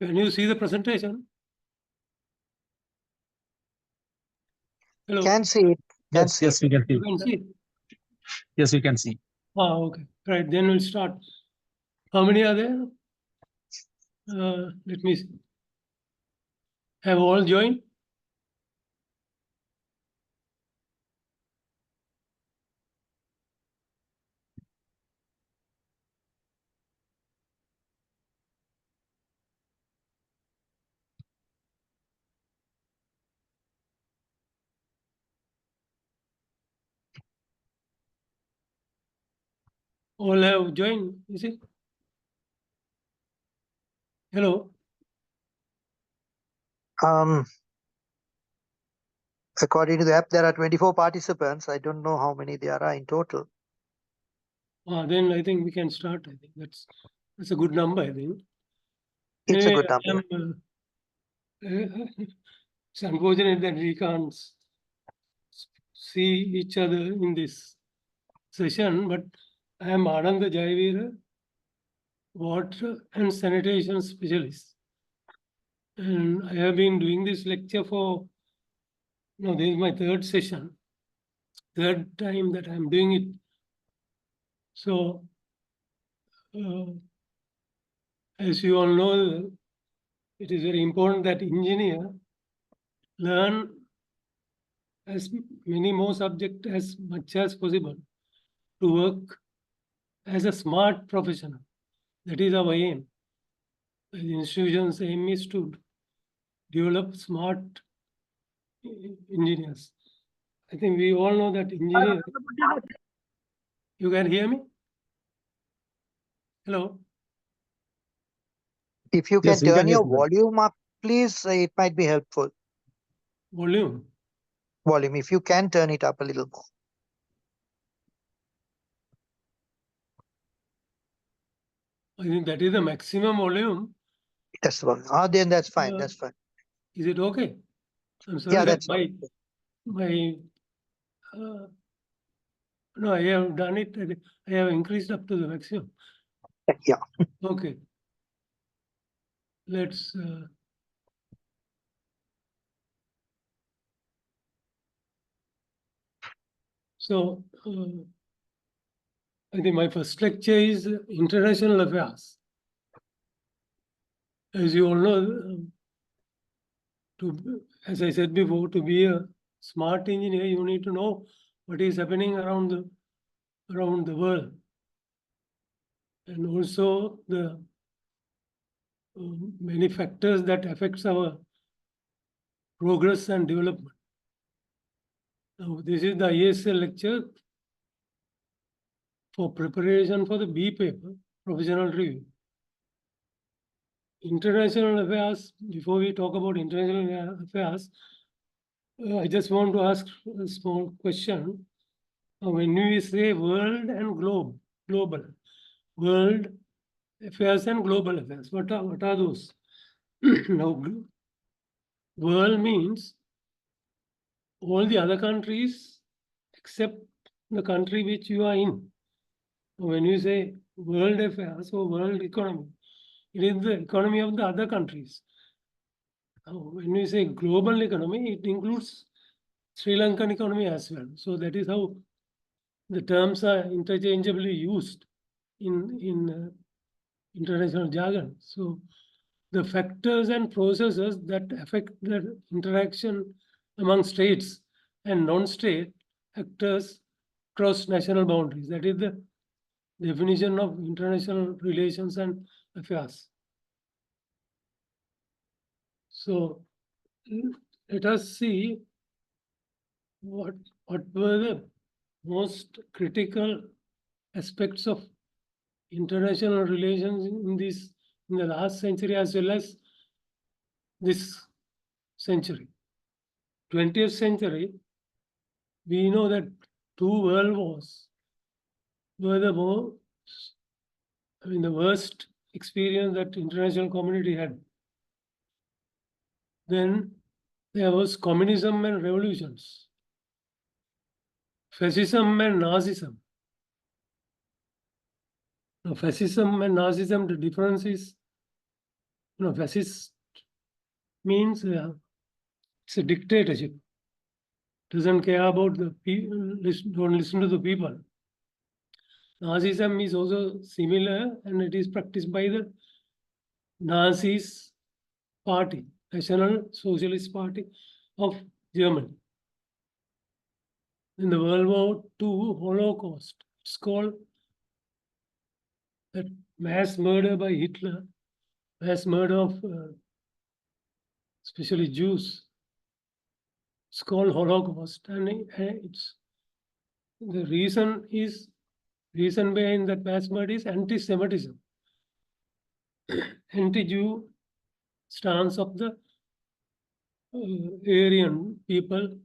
Can you see the presentation? Hello. Can see it. Yes, yes, we can see. You can see. Yes, we can see. Okay. Right. Then we'll start. How many are there? Let me see. Have all joined? All have joined, is it? Hello. According to the app, there are 24 participants. I don't know how many there are in total. Then I think we can start. I think that's a good number, I think. It's Anyway, a good number. It's unfortunate that we can't see each other in this session, but I am Ananda, jayaweera, water and sanitation specialist. And I have been doing this lecture for, this is my third session, third time that I'm doing it. So, as you all know, it is very important that engineer learn as many more subjects as much as possible to work as a smart professional. That is our aim. The institution's aim is to develop smart engineers. I think we all know that engineer. You can hear me? Hello? If you can Yes, we can turn hear your you. volume up, please, it might be helpful. Volume. Volume, if you can turn it up a little more. I think that is the maximum volume. That's the one. Then that's fine. That's fine. Is it okay? I'm sorry Yeah, that that's fine. no, I have done it. I have increased up to the maximum. Yeah. Okay. Let's so I think my first lecture is international affairs. As you all know, as I said before, to be a smart engineer, you need to know what is happening around the world, and also the many factors that affects our progress and development. Now, this is the ISL lecture for preparation for the B paper, professional review. International affairs, before we talk about international affairs, I just want to ask a small question. When we say world and global, world affairs and global affairs, what are those? Now, world means all the other countries except the country which you are in. When you say world affairs or world economy, it is the economy of the other countries. When we say global economy, it includes Sri Lankan economy as well. So that is how the terms are interchangeably used in international jargon. So the factors and processes that affect the interaction among states and non-state actors cross national boundaries. That is the definition of international relations and affairs. So let us see what were the most critical aspects of international relations in the last century as well as this century. 20th century, we know that 2 world wars were the worst experience that international community had. Then there was communism and revolutions, fascism and Nazism. Now, fascism and Nazism, the difference is fascist means it's a dictatorship. Doesn't care about the people, don't listen to the people. Nazism is also similar, and it is practiced by the Nazis party, National Socialist Party of Germany. In the World War II Holocaust, it's called that mass murder by Hitler, mass murder of especially Jews. It's called Holocaust, and it's the reason behind that mass murder is anti-Semitism, anti-Jew stance of the Aryan people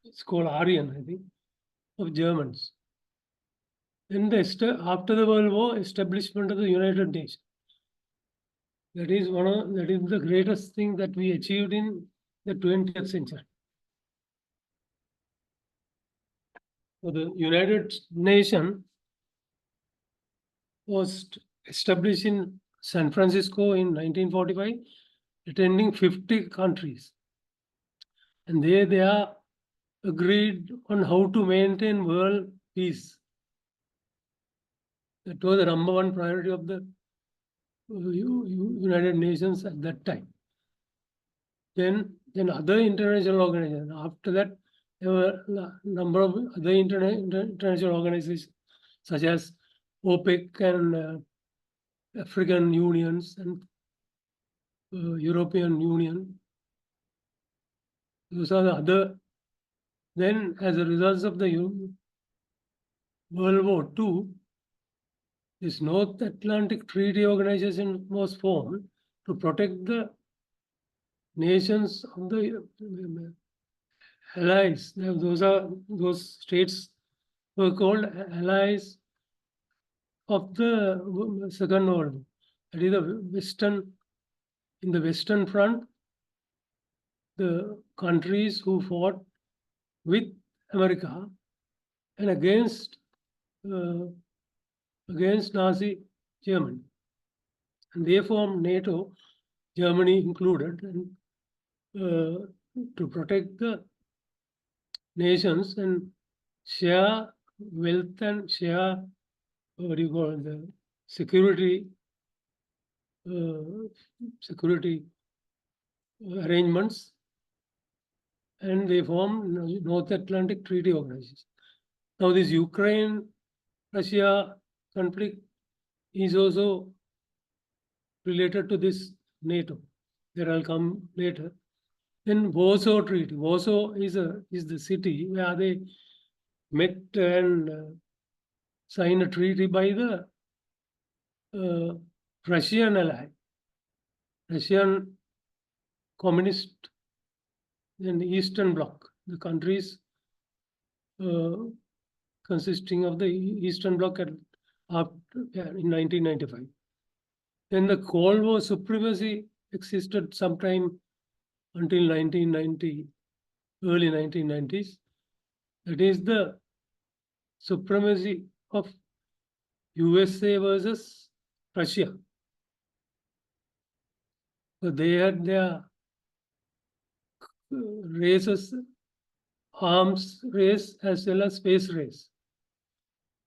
it's called Aryan, I think, of Germans. Then after the World War, establishment of the United Nations. That is the greatest thing that we achieved in the 20th century. So the United Nations was established in San Francisco in 1945, attending 50 countries. And they are agreed on how to maintain world peace. That was the number one priority of the United Nations at that time. Then other international organizations. After that, there were a number of other international organizations, such as OPEC and African unions and European Union. Those are the other. Then, as a result of the World War II, this North Atlantic Treaty Organization was formed to protect the nations of the allies. Those states were called allies of the Second World War. That is in the Western Front, the countries who fought with America and against Nazi Germany. And they formed NATO, Germany included, and to protect the nations and share wealth and share the security arrangements, and they formed North Atlantic Treaty Organization. Now this Ukraine-Russia conflict is also related to this NATO. That I'll come later. Then Warsaw Treaty. Warsaw is the city where they met and signed a treaty by the Russian ally, Russian Communist and Eastern Bloc, the countries consisting of the Eastern Bloc in 1995. Then the Cold War supremacy existed sometime until 1990, early 1990s. That is the supremacy of USA versus Russia. So they had their races, arms race as well as space race,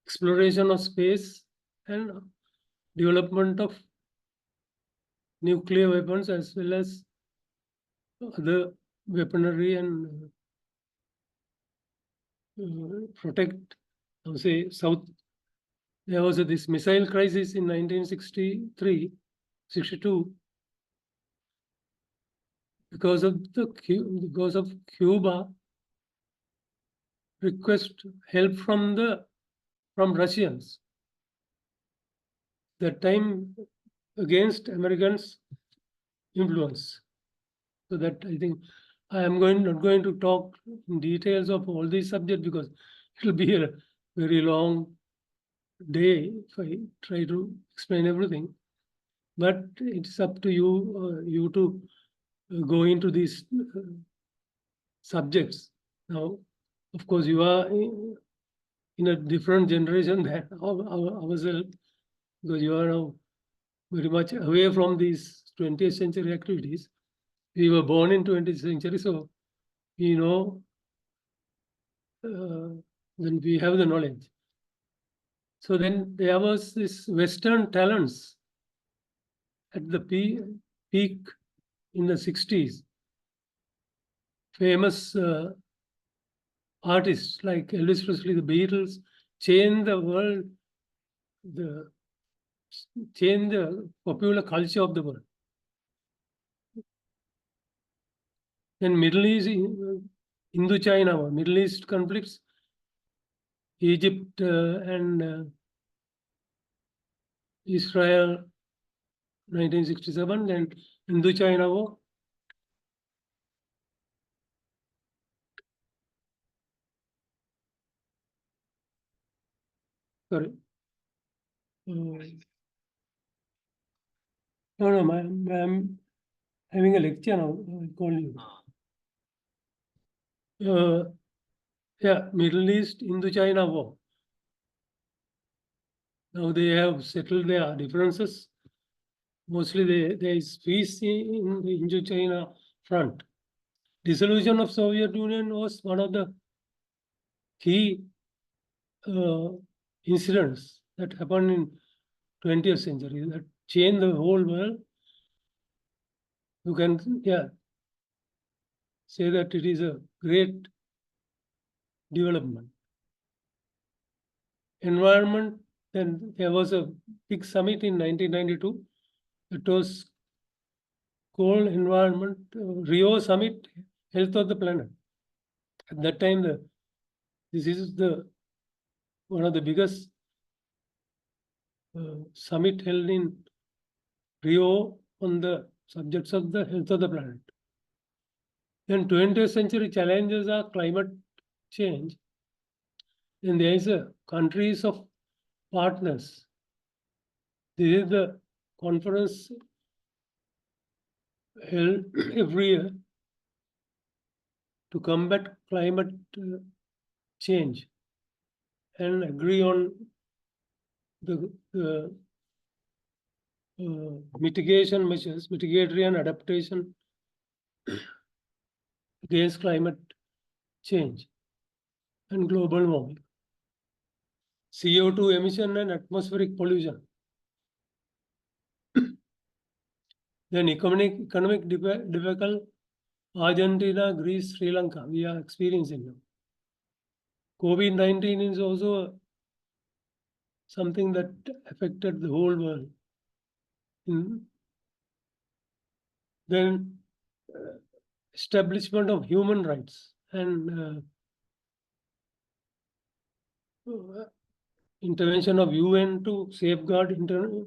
exploration of space and development of nuclear weapons as well as other weaponry and protect, say, South. There was this missile crisis in 1963-62 because of Cuba request help from Russians. That time against Americans' influence. So that I think I am not going to talk in details of all these subjects because it will be a very long day if I try to explain everything. But it's up to you to go into these subjects. Now, of course, you are in a different generation than ourselves, because you are now very much away from these 20th century activities. We were born in 20th century, so we know, when we have the knowledge. So then there was this Western talents at the peak in the 60s. Famous artists like Elvis Presley, the Beatles, changed the world, changed the popular culture of the world. Then Middle East, Indo-China, Middle East conflicts, Egypt and Israel, 1967, then Indo-China war. Sorry. No, I'm having a lecture now. I call you. Yeah, Middle East, Indo-China war. Now they have settled their differences. Mostly there is peace in the Indo-China front. Dissolution of Soviet Union was one of the key incidents that happened in 20th century that changed the whole world. You can, say that it is a great development. Environment, then there was a big summit in 1992. It was called Environment Rio Summit, Health of the Planet. At that time, this is one of the biggest summit held in Rio on the subjects of the health of the planet. Then 20th century challenges are climate change. Then there is a countries of partners. This is the conference held every year to combat climate change and agree on the mitigation measures, mitigatory and adaptation against climate change and global warming. CO2 emission and atmospheric pollution. Then economic debacle, Argentina, Greece, Sri Lanka, we are experiencing now. COVID-19 is also something that affected the whole world. Then establishment of human rights and intervention of UN to safeguard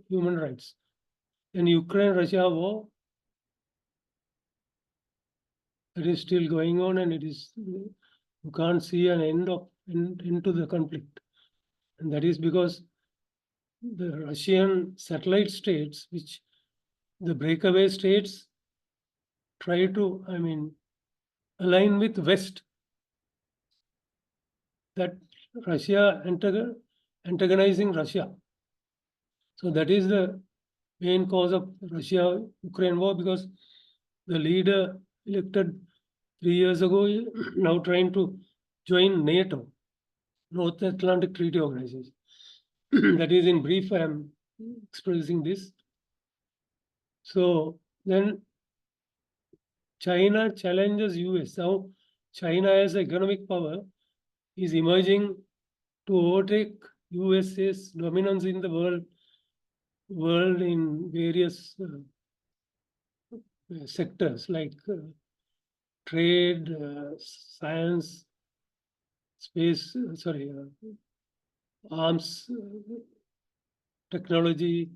human rights. And Ukraine-Russia war, it is still going on, and it is, you can't see an end to the conflict. And that is because the Russian satellite states, which the breakaway states try to, align with West, that Russia antagonizing Russia. So that is the main cause of Russia-Ukraine war, because the leader elected 3 years ago now trying to join NATO, North Atlantic Treaty Organization. That is, in brief, I am expressing this. So then China challenges US. Now China as economic power is emerging to overtake USA's dominance in the world in various sectors like trade, science, space, arms, technology,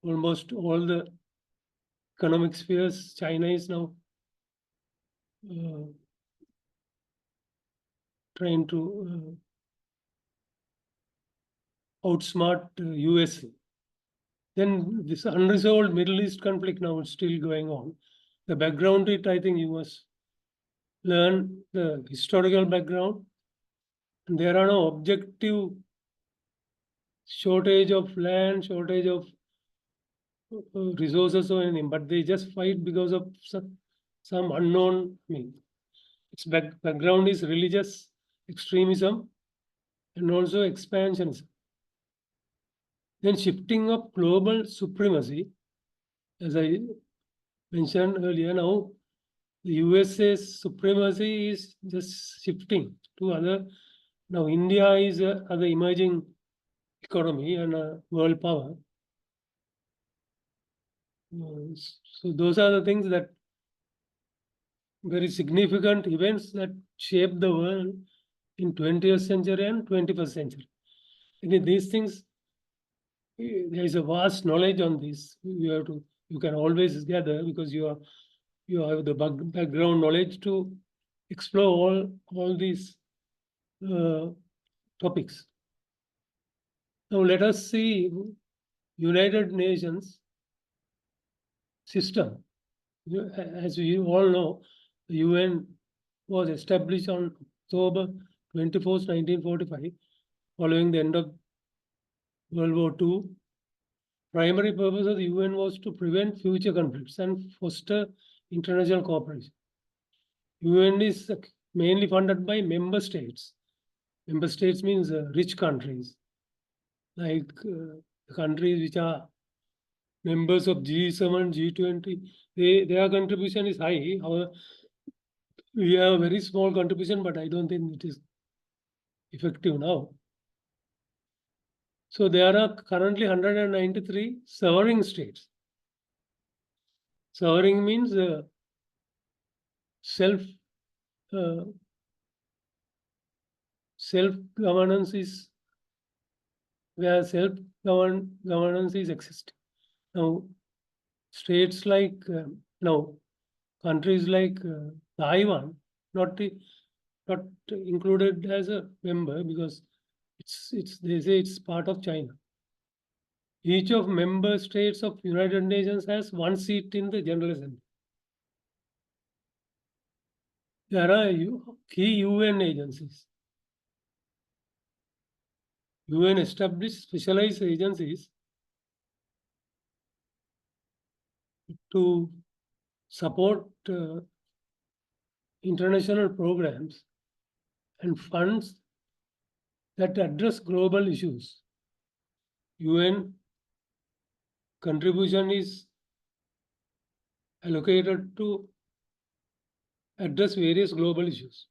almost all the economic spheres. China is now trying to outsmart USA. Then this unresolved Middle East conflict now is still going on. The background, I think you must learn the historical background. And there are no objective shortage of land, shortage of resources or anything, but they just fight because of some unknown. I mean, its background is religious extremism and also expansionism. Then shifting of global supremacy, as I mentioned earlier, now the USA's supremacy is just shifting to other. Now India is other emerging economy and a world power. So those are the things that very significant events that shape the world in 20th century and 21st century. And these things, there is a vast knowledge on this. You can always gather because you have the background knowledge to explore all these topics. Now let us see United Nations system. As we all know, the UN was established on October 24th, 1945, following the end of World War II. Primary purpose of the UN was to prevent future conflicts and foster international cooperation. UN is mainly funded by member states. Member states means rich countries, like countries which are members of G7, G20. Their contribution is high. We have a very small contribution, but I don't think it is effective now. So there are currently 193 sovereign states. Sovereign means self-governance is where self-governance is existing. Now, states like countries like Taiwan, not included as a member because they say it's part of China. Each of member states of United Nations has one seat in the General Assembly. There are key UN agencies. UN established specialized agencies to support international programs and funds that address global issues. UN contribution is allocated to address various global issues,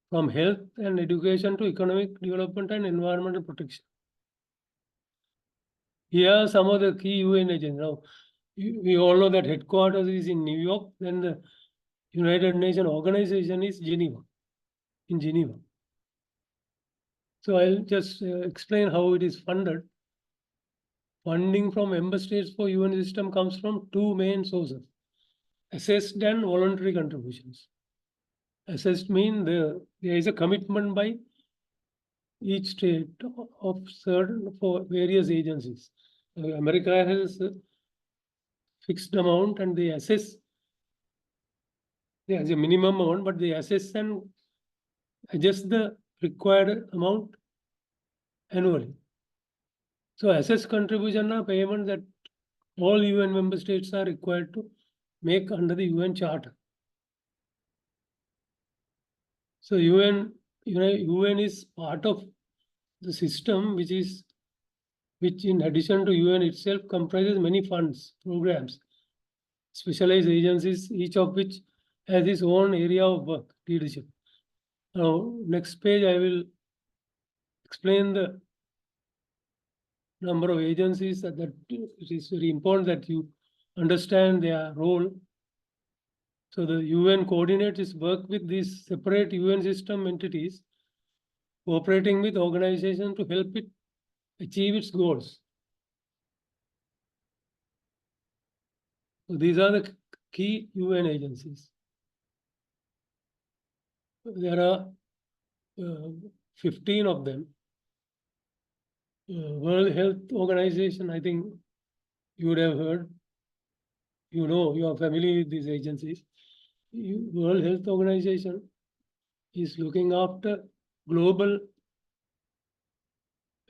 from health and education to economic development and environmental protection. Here are some of the key UN agencies. Now, we all know that headquarters is in New York, then the United Nations organization is in Geneva. So I'll just explain how it is funded. Funding from member states for UN system comes from two main sources: assessed and voluntary contributions. Assessed means there is a commitment by each state of certain for various agencies. America has a fixed amount and they assess. There's a minimum amount, but they assess and adjust the required amount annually. So assessed contribution are payment that all UN member states are required to make under the UN Charter. So UN is part of the system which in addition to UN itself comprises many funds, programs, specialized agencies, each of which has its own area of work, leadership. Now, next page I will explain the number of agencies that it is very important that you understand their role. So the UN coordinates its work with these separate UN system entities, cooperating with organizations to help it achieve its goals. So these are the key UN agencies. There are 15 of them. World Health Organization, I think you would have heard. You know, you are familiar with these agencies. World Health Organization is looking after global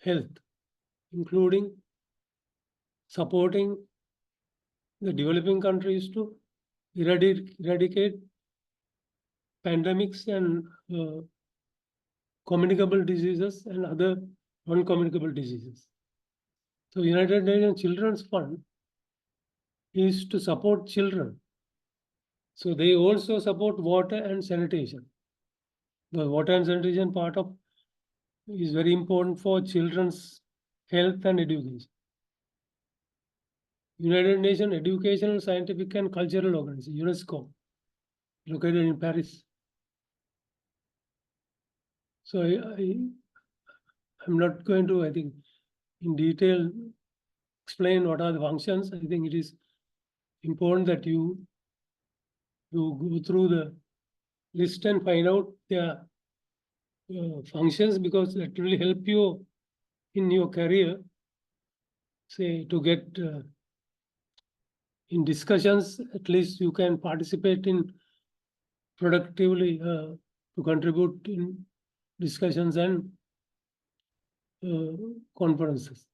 health. including supporting the developing countries to eradicate pandemics and communicable diseases and other non-communicable diseases. So United Nations Children's Fund is to support children. So they also support water and sanitation. The water and sanitation part of is very important for children's health and education. United Nations Educational, Scientific and Cultural Organization, UNESCO, located in Paris. So I'm not going to, I think, in detail explain what are the functions. I think it is important that you go through the list and find out their functions, because that will help you in your career, say, to get in discussions. At least you can participate in productively to contribute in discussions and conferences.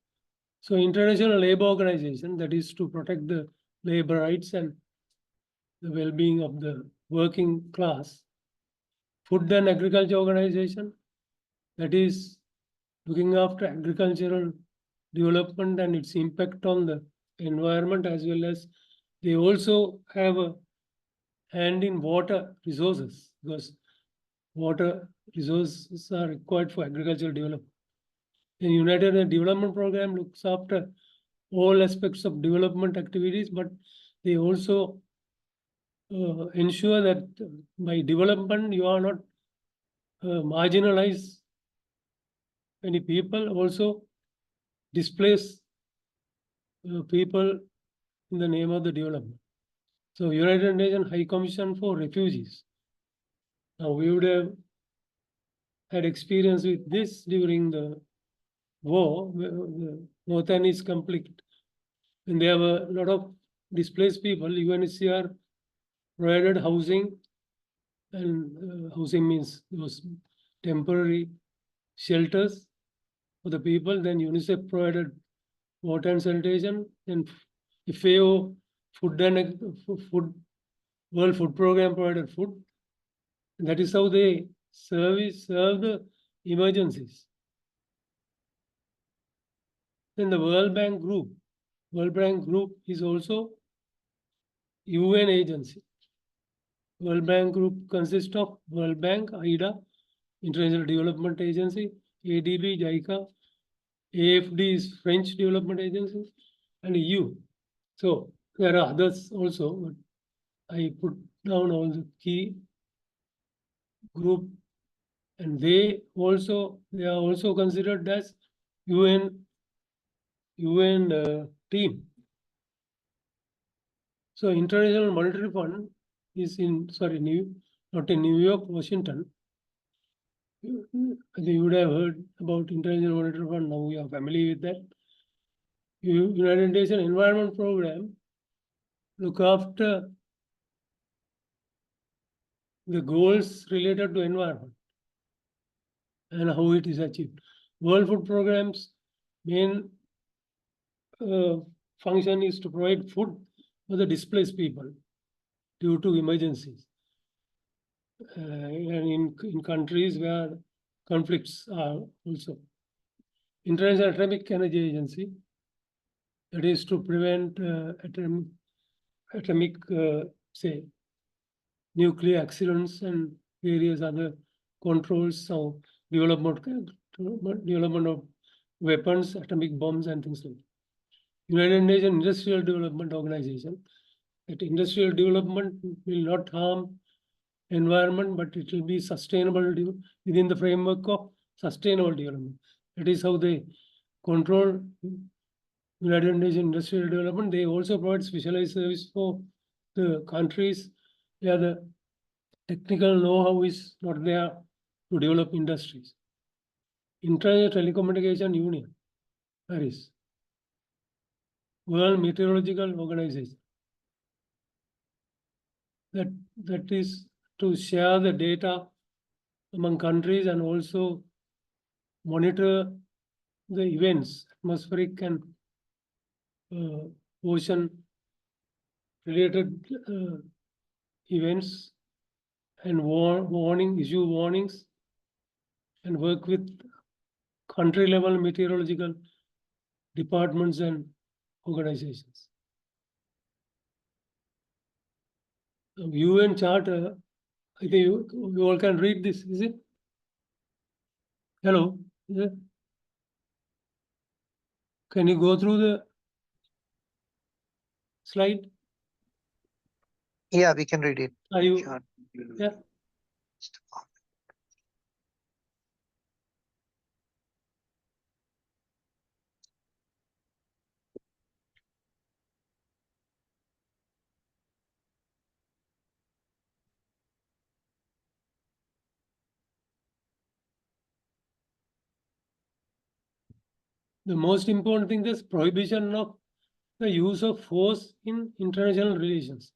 So International Labour Organization, that is to protect the labor rights and the well-being of the working class. Food and Agriculture Organization, that is looking after agricultural development and its impact on the environment, as well as they also have a hand in water resources, because water resources are required for agricultural development. The United Nations Development Program looks after all aspects of development activities, but they also ensure that by development you are not marginalize many people, also displace people in the name of the development. So United Nations High Commission for Refugees. Now we would have had experience with this during the war, the Northern East conflict. And there were a lot of displaced people. UNHCR provided housing, and housing means those temporary shelters for the people. Then UNICEF provided water and sanitation. Then FAO, World Food Program provided food. And that is how they serve the emergencies. Then the World Bank Group is also UN agency. World Bank Group consists of World Bank, IDA, International Development Agency, ADB, JICA, AFD is French Development Agency, and EU. So there are others also, but I put down all the key group, and they are also considered as UN team. So International Monetary Fund is not in New York, Washington. I think you would have heard about International Monetary Fund. Now we are familiar with that. United Nations Environment Program look after the goals related to environment and how it is achieved. World Food Program's main function is to provide food for the displaced people due to emergencies. And in countries where conflicts are also. International Atomic Energy Agency, that is to prevent atomic, say, nuclear accidents and various other controls, so development of weapons, atomic bombs, and things like that. United Nations Industrial Development Organization, that industrial development will not harm environment, but it will be sustainable within the framework of sustainable development. That is how they control United Nations Industrial Development. They also provide specialized service for the countries where the technical know-how is not there to develop industries. International Telecommunication Union, Paris. World Meteorological Organization. That is to share the data among countries and also monitor the events, atmospheric and ocean related events and issue warnings and work with country level meteorological departments and organizations. The UN Charter, I think you all can read this, is it? Hello? Is it? Can you go through the slide? Yeah, we can read it. Are you? Sure. Yeah. The most important thing is prohibition of the use of force in international relations.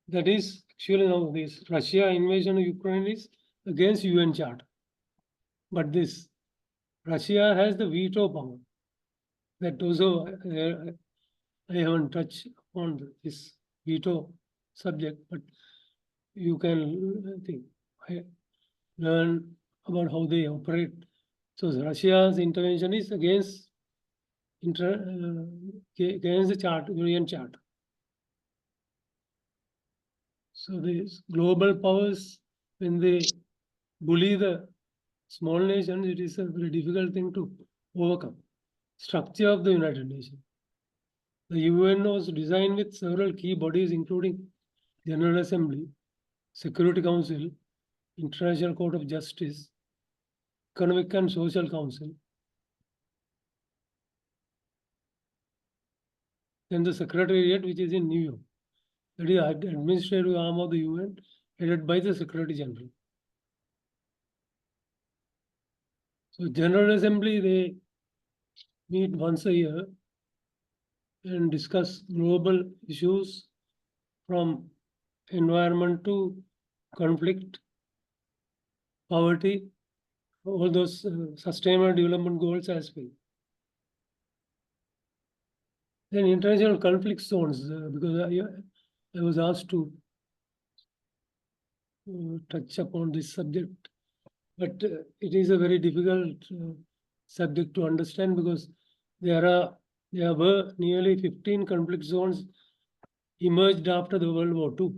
That is actually now this Russia invasion of Ukraine is against UN Charter. But this Russia has the veto power. That also I haven't touched on this veto subject, but you can learn about how they operate. So Russia's intervention is against the chart, UN Charter. So these global powers, when they bully the small nations, it is a very difficult thing to overcome. Structure of the United Nations. The UN was designed with several key bodies, including General Assembly, Security Council, International Court of Justice, Economic and Social Council, then the Secretariat, which is in New York. That is the administrative arm of the UN, headed by the Secretary General. So General Assembly, they meet once a year and discuss global issues from environment to conflict, poverty, all those sustainable development goals as well. Then international conflict zones, because I was asked to touch upon this subject, but it is a very difficult subject to understand because there were nearly 15 conflict zones emerged after the World War II.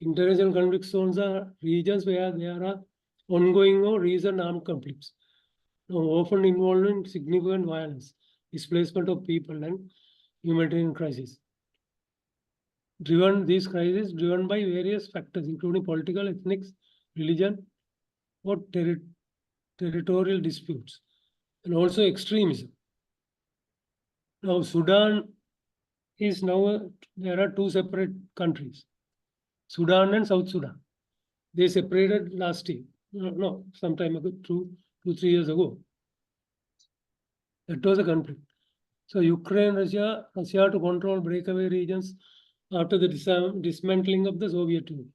International conflict zones are regions where there are ongoing or recent armed conflicts, often involving significant violence, displacement of people, and humanitarian crises. These crises driven by various factors, including political, ethnic, religion, or territorial disputes, and also extremism. Now, Sudan is now, there are two separate countries, Sudan and South Sudan. They separated last year, no, some time ago, 2-3 years ago. That was a conflict. So Ukraine, Russia to control breakaway regions after the dismantling of the Soviet Union.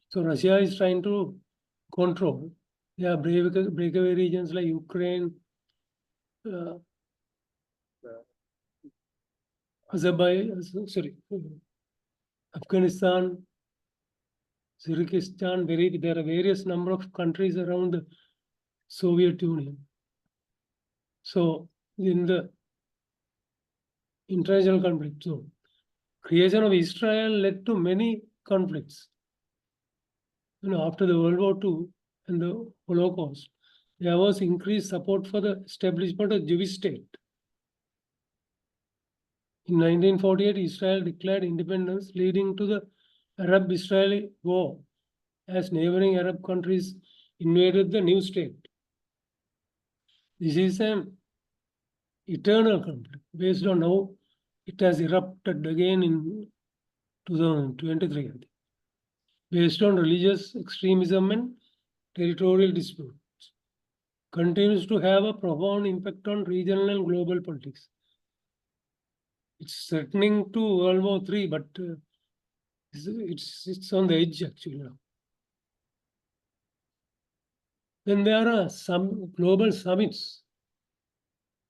So Russia is trying to control breakaway regions like Ukraine, Afghanistan, Kyrgyzstan. There are various number of countries around the Soviet Union. So in the international conflict zone, creation of Israel led to many conflicts. After the World War II and the Holocaust, there was increased support for the establishment of Jewish state. In 1948, Israel declared independence, leading to the Arab-Israeli War, as neighboring Arab countries invaded the new state. This is an eternal conflict based on how it has erupted again in 2023, based on religious extremism and territorial disputes. Continues to have a profound impact on regional and global politics. It's threatening to World War III, but it's on the edge actually now. Then there are some global summits.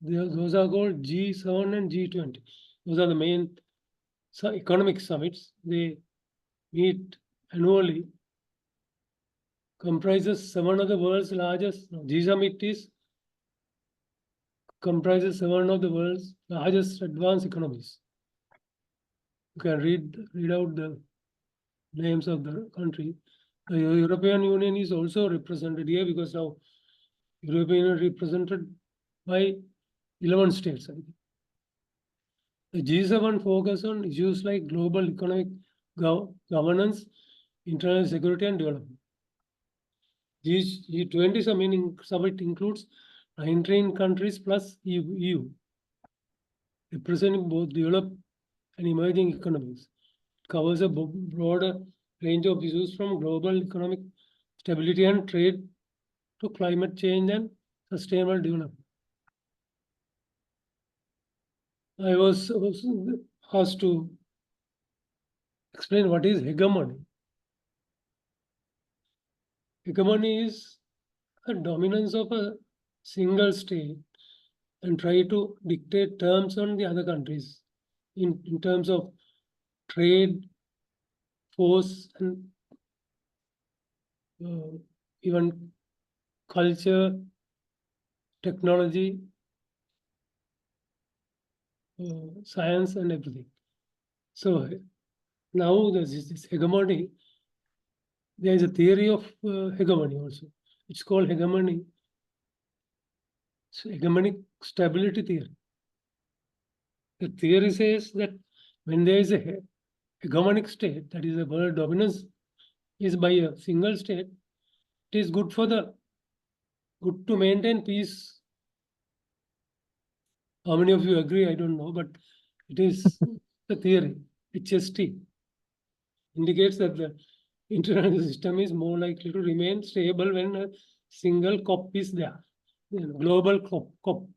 Those are called G7 and G20. Those are the main economic summits. They meet annually. Comprises 7 of the world's largest. G summit is comprises 7 of the world's largest advanced economies. You can read out the names of the country. The European Union is also represented here because now European Union represented by 11 states. I think. The G7 focus on issues like global economic governance, internal security, and development. G20 summit includes 19 countries plus EU, representing both developed and emerging economies. It covers a broader range of issues from global economic stability and trade to climate change and sustainable development. I was also asked to explain what is hegemony. Hegemony is a dominance of a single state and try to dictate terms on the other countries in terms of trade, force, and even culture, technology, science, and everything. So now this hegemony, there is a theory of hegemony also. It's called hegemony. So hegemonic stability theory. The theory says that when there is a hegemonic state, that is, the world dominance is by a single state, it is good to maintain peace. How many of you agree? I don't know, but it is the theory. HST indicates that the international system is more likely to remain stable when a single COP is there. Global COP.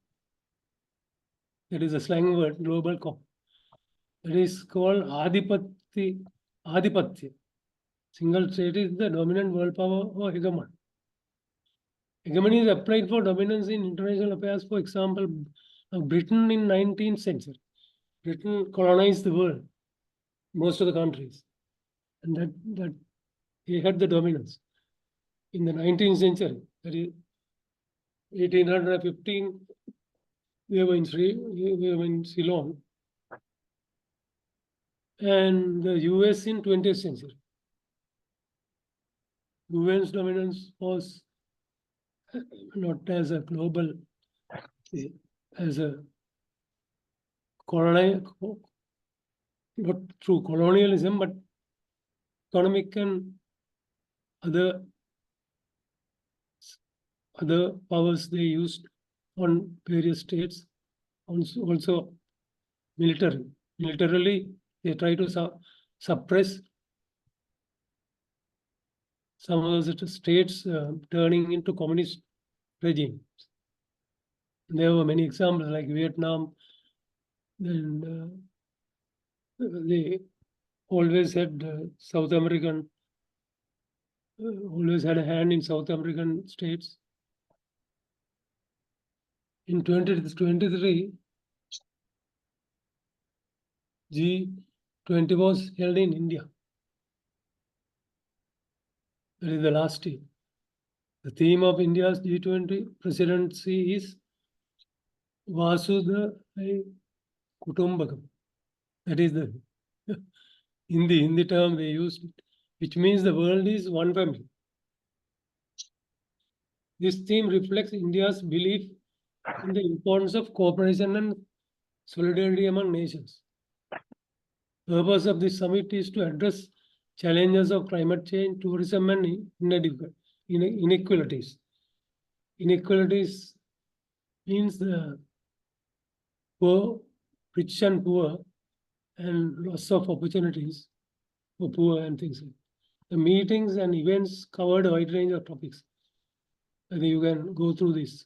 That is a slang word, global COP. That is called Adipatya. Single state is the dominant world power or hegemon. Hegemony is applied for dominance in international affairs. For example, Britain in 19th century. Britain colonized the world, most of the countries. And that he had the dominance. In the 19th century, that is 1815, we were in Ceylon. And the US in 20th century. UN's dominance was not as a global, as a colonial, not through colonialism, but economic and other powers they used on various states. Also militarily, they try to suppress some of the states turning into communist regimes. There were many examples like Vietnam. Then they always had South American, always had a hand in South American states. In 2023, G20 was held in India. That is the last year. The theme of India's G20 presidency is Vasudha Kutumbakam. That is the Hindi term they used, which means the world is one family. This theme reflects India's belief in the importance of cooperation and solidarity among nations. The purpose of this summit is to address challenges of climate change, tourism, and inequalities. Inequalities means the poor, rich and poor, and loss of opportunities for poor and things like that. The meetings and events covered a wide range of topics. I think you can go through this.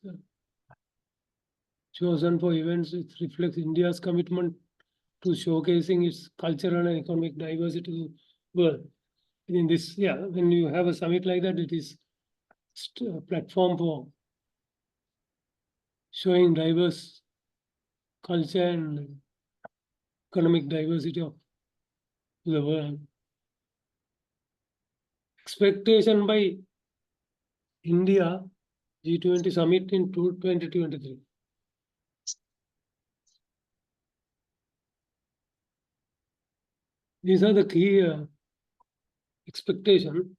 Chosen for events, it reflects India's commitment to showcasing its cultural and economic diversity to the world. And in this, when you have a summit like that, it is platform for showing diverse culture and economic diversity of the world. Expectation by India G20 summit in 2023. These are the key expectation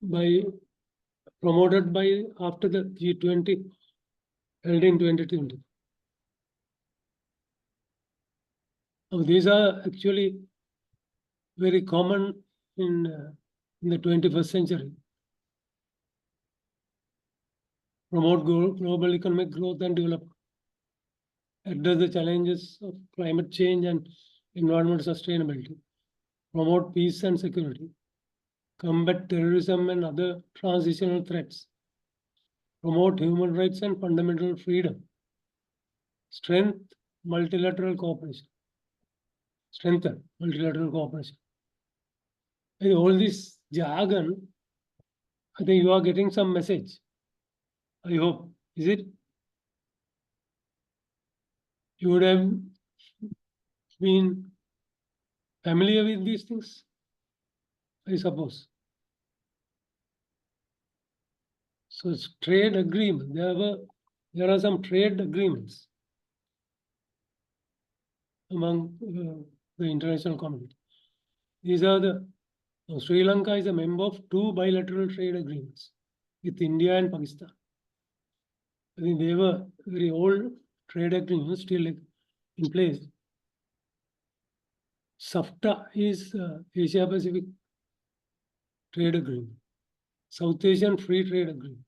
by promoted by after the G20 held in 2020. Now, these are actually very common in the 21st century. Promote global economic growth and development. Address the challenges of climate change and environmental sustainability. Promote peace and security. Combat terrorism and other transitional threats. Promote human rights and fundamental freedom. Strengthen multilateral cooperation. Strengthen multilateral cooperation. And all this jargon, I think you are getting some message. I hope. Is it? You would have been familiar with these things, I suppose. So it's trade agreement. There are some trade agreements among the international community. These are the Sri Lanka is a member of 2 bilateral trade agreements with India and Pakistan. I think they were very old trade agreements still in place. SAFTA is Asia Pacific Trade Agreement, South Asian Free Trade Agreement,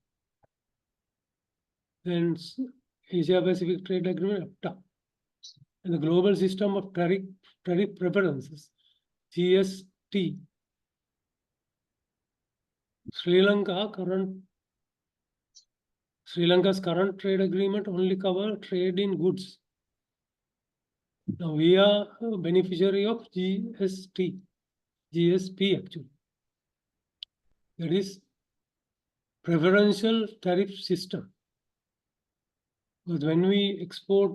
then Asia Pacific Trade Agreement, AFTA, and the Global System of Tariff Preferences, GST. Sri Lanka's current trade agreement only covers trade in goods. Now we are a beneficiary of GSP actually. That is preferential tariff system. But when we export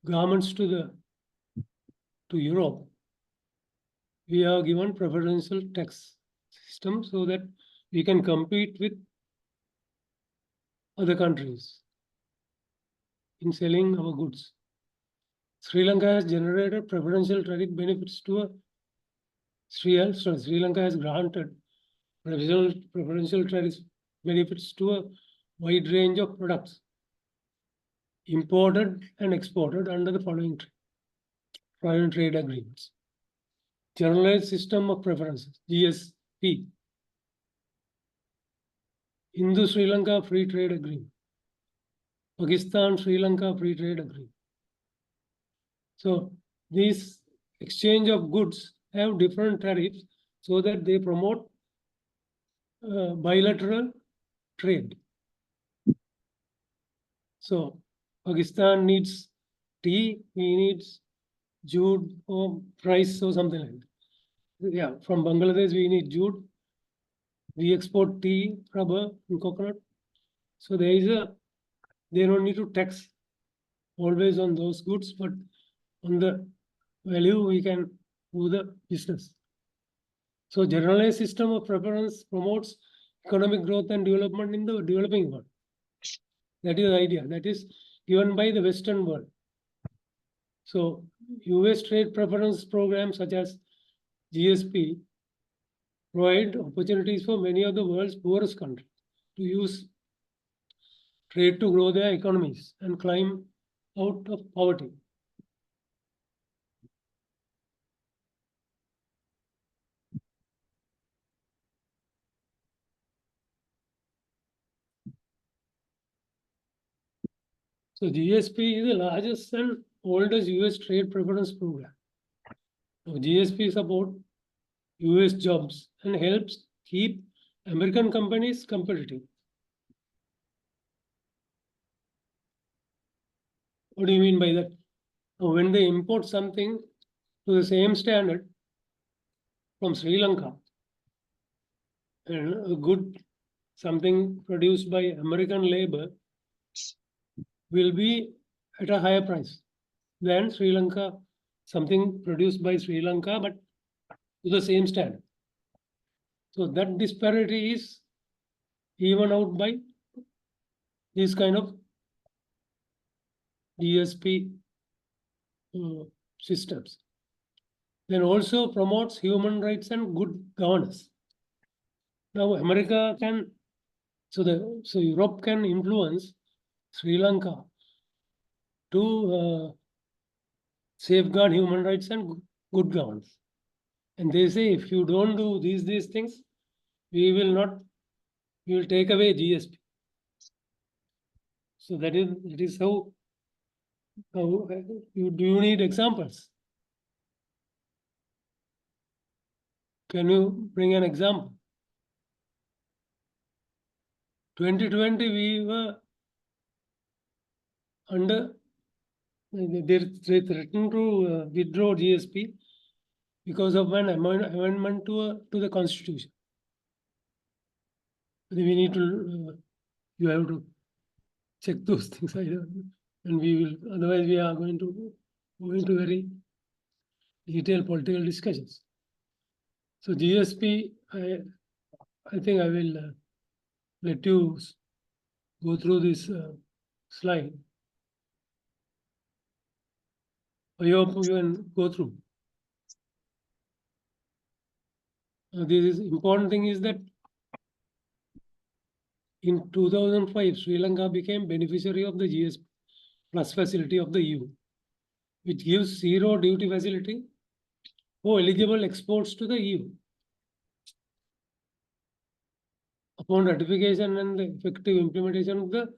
garments to Europe, we are given preferential tax system so that we can compete with other countries in selling our goods. Sri Lanka has generated preferential tariff benefits to Sri Lanka has granted preferential tariff benefits to a wide range of products imported and exported under the following foreign trade agreements. Generalized System of Preferences, GSP. Indo-Sri Lanka Free Trade Agreement. Pakistan-Sri Lanka Free Trade Agreement. So these exchange of goods have different tariffs so that they promote bilateral trade. So Pakistan needs tea, we need jute or rice or something like that. Yeah, from Bangladesh we need jute. We export tea, rubber, and coconut. So they don't need to tax always on those goods, but on the value we can do the business. So generalized system of preference promotes economic growth and development in the developing world. That is the idea. That is given by the Western world. So US trade preference programs such as GSP provide opportunities for many of the world's poorest countries to use trade to grow their economies and climb out of poverty. So GSP is the largest and oldest US trade preference program. Now, GSP supports US jobs and helps keep American companies competitive. What do you mean by that? Now, when they import something to the same standard from Sri Lanka, and a good something produced by American labor will be at a higher price than Sri Lanka, something produced by Sri Lanka, but to the same standard. So that disparity is even out by these kind of DSP systems. Then also promotes human rights and good governance. Now America can, so Europe can influence Sri Lanka to safeguard human rights and good governance. And they say if you don't do these things, we will take away GSP. So that is how you need examples. Can you bring an example? 2020 we were under, they threatened to withdraw GSP because of an amendment to the constitution. We need to, you have to check those things. I don't know. And we will, otherwise we are going to go into very detailed political discussions. So GSP, I think I will let you go through this slide. I hope you can go through. This important thing is that in 2005, Sri Lanka became beneficiary of the GSP Plus facility of the EU, which gives zero duty facility for eligible exports to the EU. Upon ratification and the effective implementation of the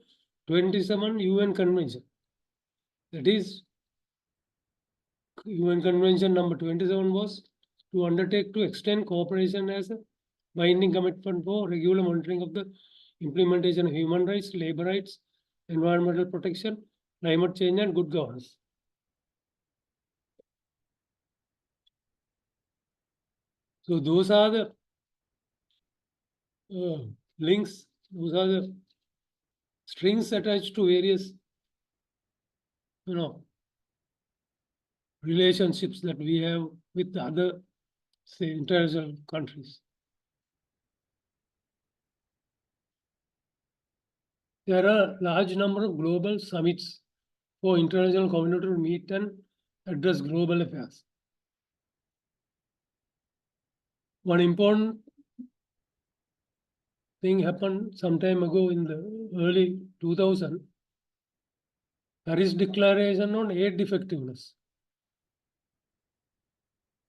27 UN Convention, that is, UN Convention number 27 was to undertake to extend cooperation as a binding commitment for regular monitoring of the implementation of human rights, labor rights, environmental protection, climate change, and good governance. So those are the links, those are the strings attached to various, relationships that we have with the other, say, international countries. There are a large number of global summits for international community to meet and address global affairs. One important thing happened some time ago in the early 2000, Paris Declaration on aid effectiveness.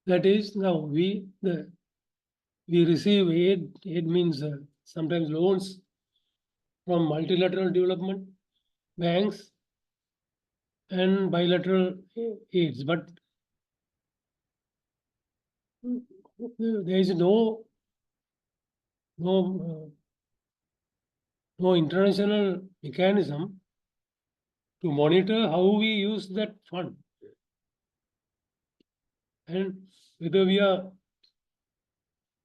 That is, now we receive aid. Aid means sometimes loans from multilateral development banks and bilateral aids, but there is no international mechanism to monitor how we use that fund and whether we are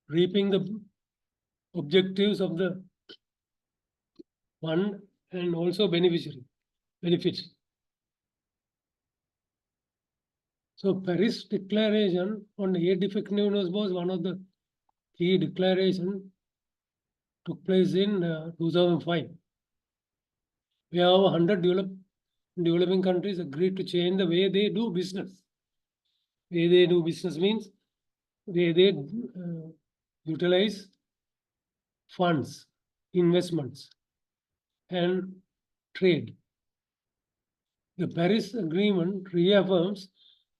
reaping the objectives of the fund and also benefits. So Paris Declaration on aid effectiveness was one of the key declarations took place in 2005. We have 100 developing countries agreed to change the way they do business. Way they do business means they utilize funds, investments, and trade. The Paris Agreement reaffirms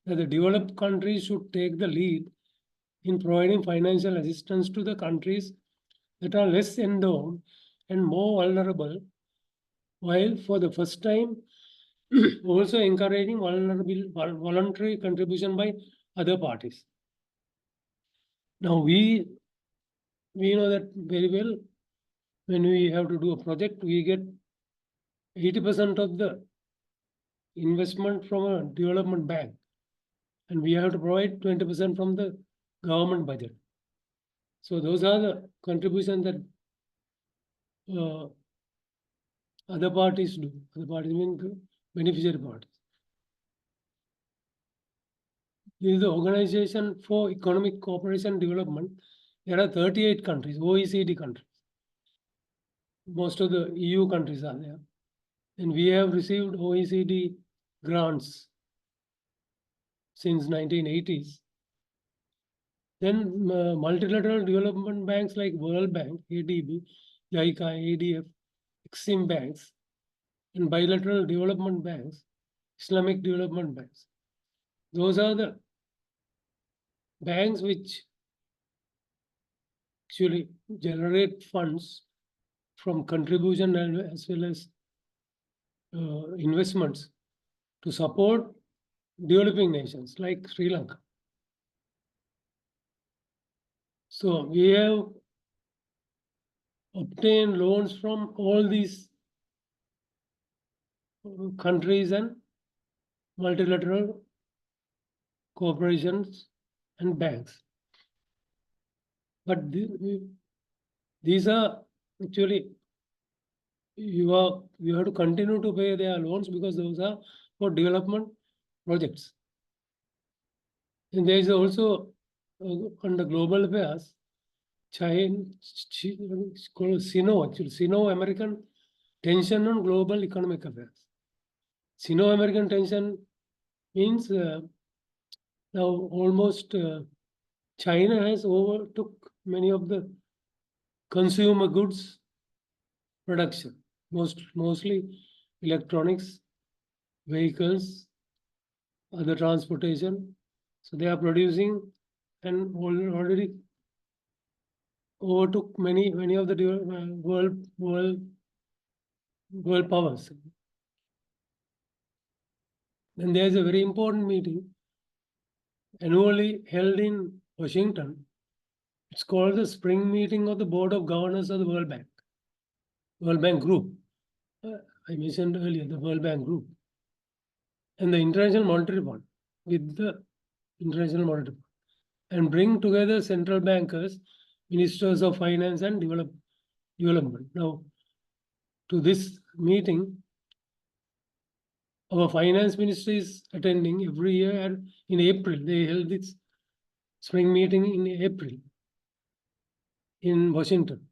that the developed countries should take the lead in providing financial assistance to the countries that are less endowed and more vulnerable, while for the first time also encouraging voluntary contribution by other parties. Now we know that very well. When we have to do a project, we get 80% of the investment from a development bank, and we have to provide 20% from the government budget. So those are the contributions that other parties do. Other parties mean the beneficiary parties. This is the Organization for Economic Cooperation and Development. There are 38 countries, OECD countries. Most of the EU countries are there. And we have received OECD grants since 1980s. Then multilateral development banks like World Bank, ADB, JICA, ADF, Exim banks, and bilateral development banks, Islamic development banks. Those are the banks which actually generate funds from contribution as well as investments to support developing nations like Sri Lanka. So we have obtained loans from all these countries and multilateral corporations and banks. But these are actually you have to continue to pay their loans because those are for development projects. And there is also under global affairs, China, it's called SINO actually, Sino-American Tension on Global Economic Affairs. Sino-American tension means now almost China has overtook many of the consumer goods production, mostly electronics, vehicles, other transportation. So they are producing and already overtook many of the world powers. Then there is a very important meeting annually held in Washington. It's called the Spring Meeting of the Board of Governors of the World Bank Group. I mentioned earlier the World Bank Group and the International Monetary Fund with the International Monetary Fund, and bring together central bankers, ministers of finance and development. Now, to this meeting, our finance minister is attending every year, and in April they held this spring meeting in April in Washington.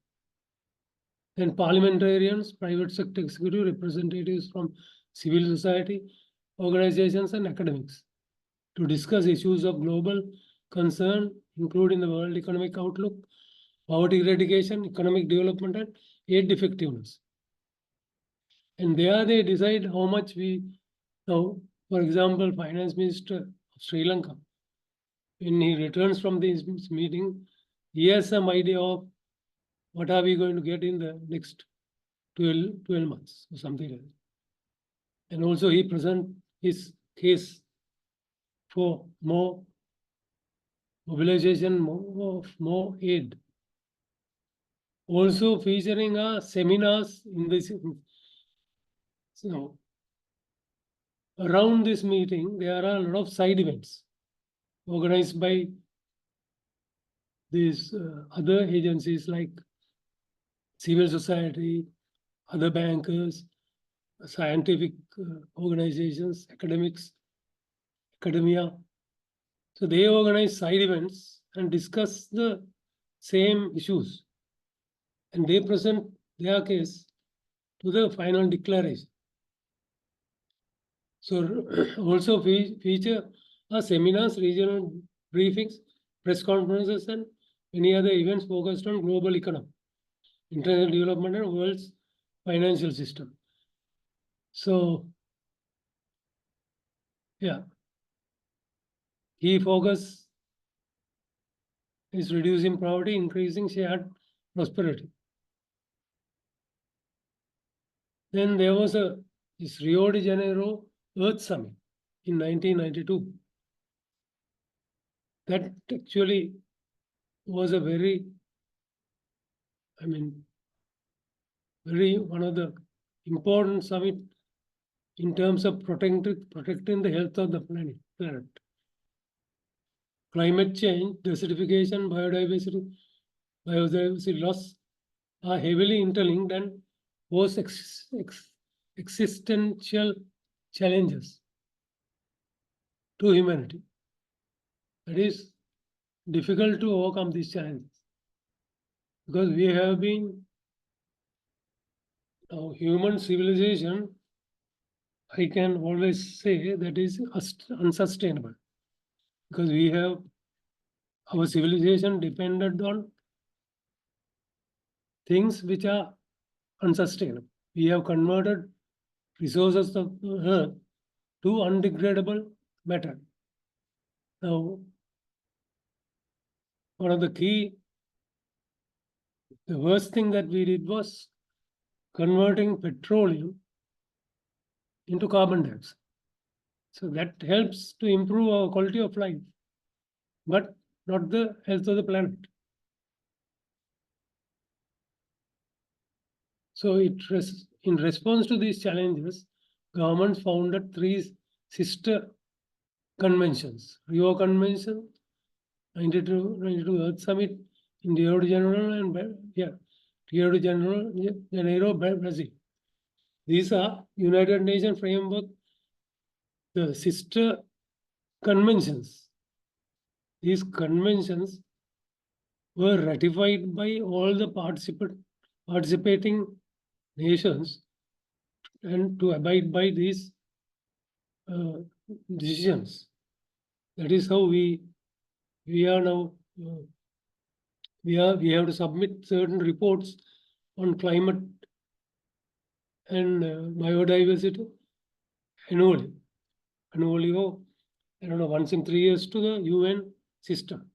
And parliamentarians, private sector executive representatives from civil society, organizations and academics to discuss issues of global concern, including the world economic outlook, poverty eradication, economic development, and aid effectiveness. And there they decide how much we now, for example, Finance Minister of Sri Lanka, when he returns from this meeting, he has some idea of what are we going to get in the next 12 months or something like that. And also he presents his case for more mobilization, more aid. Also featuring seminars in this. So around this meeting, there are a lot of side events organized by these other agencies like civil society, other bankers, scientific organizations, academia. So they organize side events and discuss the same issues. And they present their case to the final declaration. So also feature seminars, regional briefings, press conferences, and many other events focused on global economy, international development, and world's financial system. So, yeah, key focus is reducing poverty, increasing shared prosperity. Then there was this Rio de Janeiro Earth Summit in 1992. That actually was a very one of the important summit in terms of protecting the health of the planet. Climate change, desertification, biodiversity biodiversity loss are heavily interlinked and pose existential challenges to humanity. It is difficult to overcome these challenges because we have been human civilization. I can always say that is unsustainable because we have our civilization depended on things which are unsustainable. We have converted resources of the earth to undegradable matter. Now, one of the worst thing that we did was converting petroleum into carbon dioxide. So that helps to improve our quality of life, but not the health of the planet. So in response to these challenges, governments founded 3 sister conventions: Rio Convention, 92 Earth Summit in Rio de Janeiro and Rio de Janeiro, Brazil. These are United Nations framework, the sister conventions. These conventions were ratified by all the participating nations and to abide by these decisions. That is how we are now. We have to submit certain reports on climate and biodiversity annually. I don't know, once in 3 years to the UN system.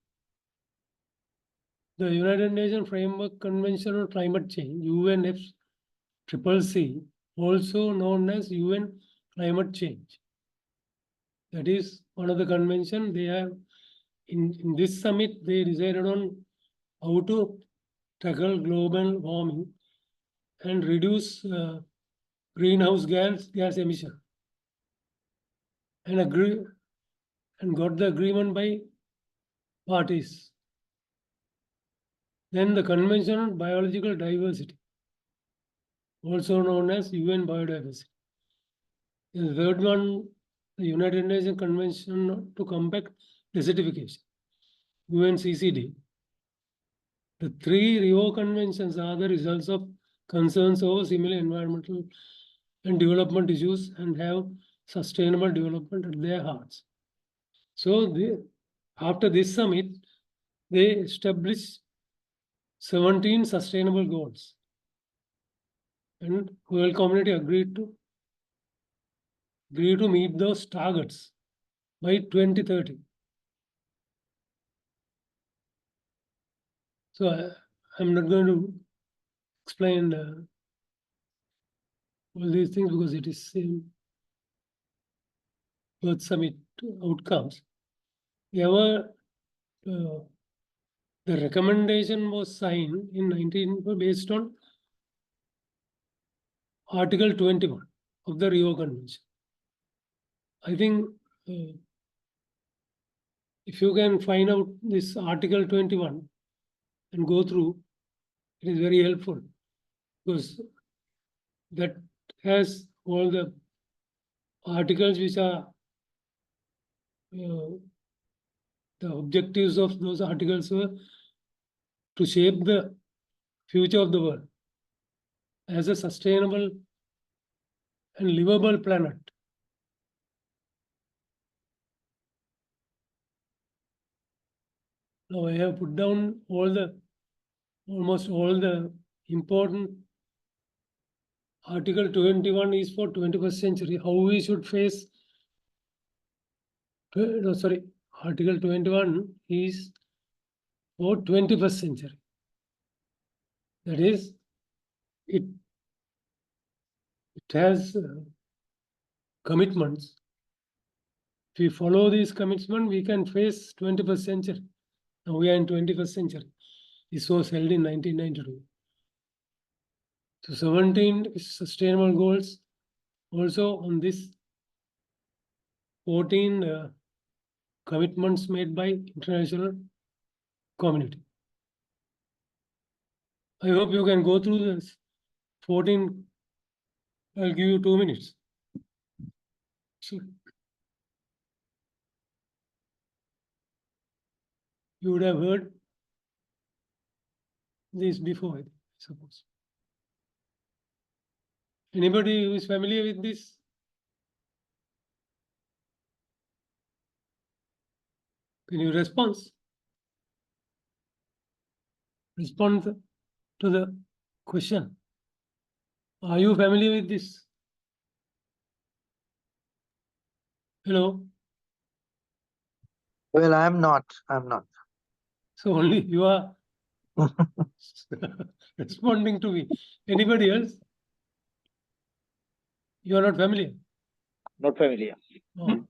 The United Nations Framework Convention on Climate Change, UNFCCC, also known as UN Climate Change. That is one of the convention. They have in this summit, they decided on how to tackle global warming and reduce greenhouse gas emission, and got the agreement by parties. Then the Convention on Biological Diversity, also known as UN Biodiversity. The third one, the United Nations Convention to Combat Desertification, UNCCD. The 3 Rio Conventions are the results of concerns over similar environmental and development issues and have sustainable development at their hearts. So after this summit, they established 17 sustainable goals, and world community agreed to meet those targets by 2030. So I'm not going to explain all these things because it is same Earth Summit outcomes. The recommendation was signed in based on Article 21 of the Rio Convention. I think if you can find out this Article 21 and go through, it is very helpful because that has all the articles which are the objectives of those articles were to shape the future of the world as a sustainable and livable planet. Now I have put down almost all the important. Article 21 is for 21st century, how we should face. Article 21 is for 21st century. That is, it has commitments. If we follow these commitments, we can face 21st century. Now we are in 21st century. This was held in 1992. So 17 sustainable goals. Also on this 14 commitments made by international community. I hope you can go through this 14. I'll give you 2 minutes. So you would have heard this before, I suppose. Anybody who is familiar with this? Can you respond? Respond to the question. Are you familiar with this? Hello? Well, I'm not. So only you are responding to me. Anybody else? You are not familiar? Not familiar. Oh.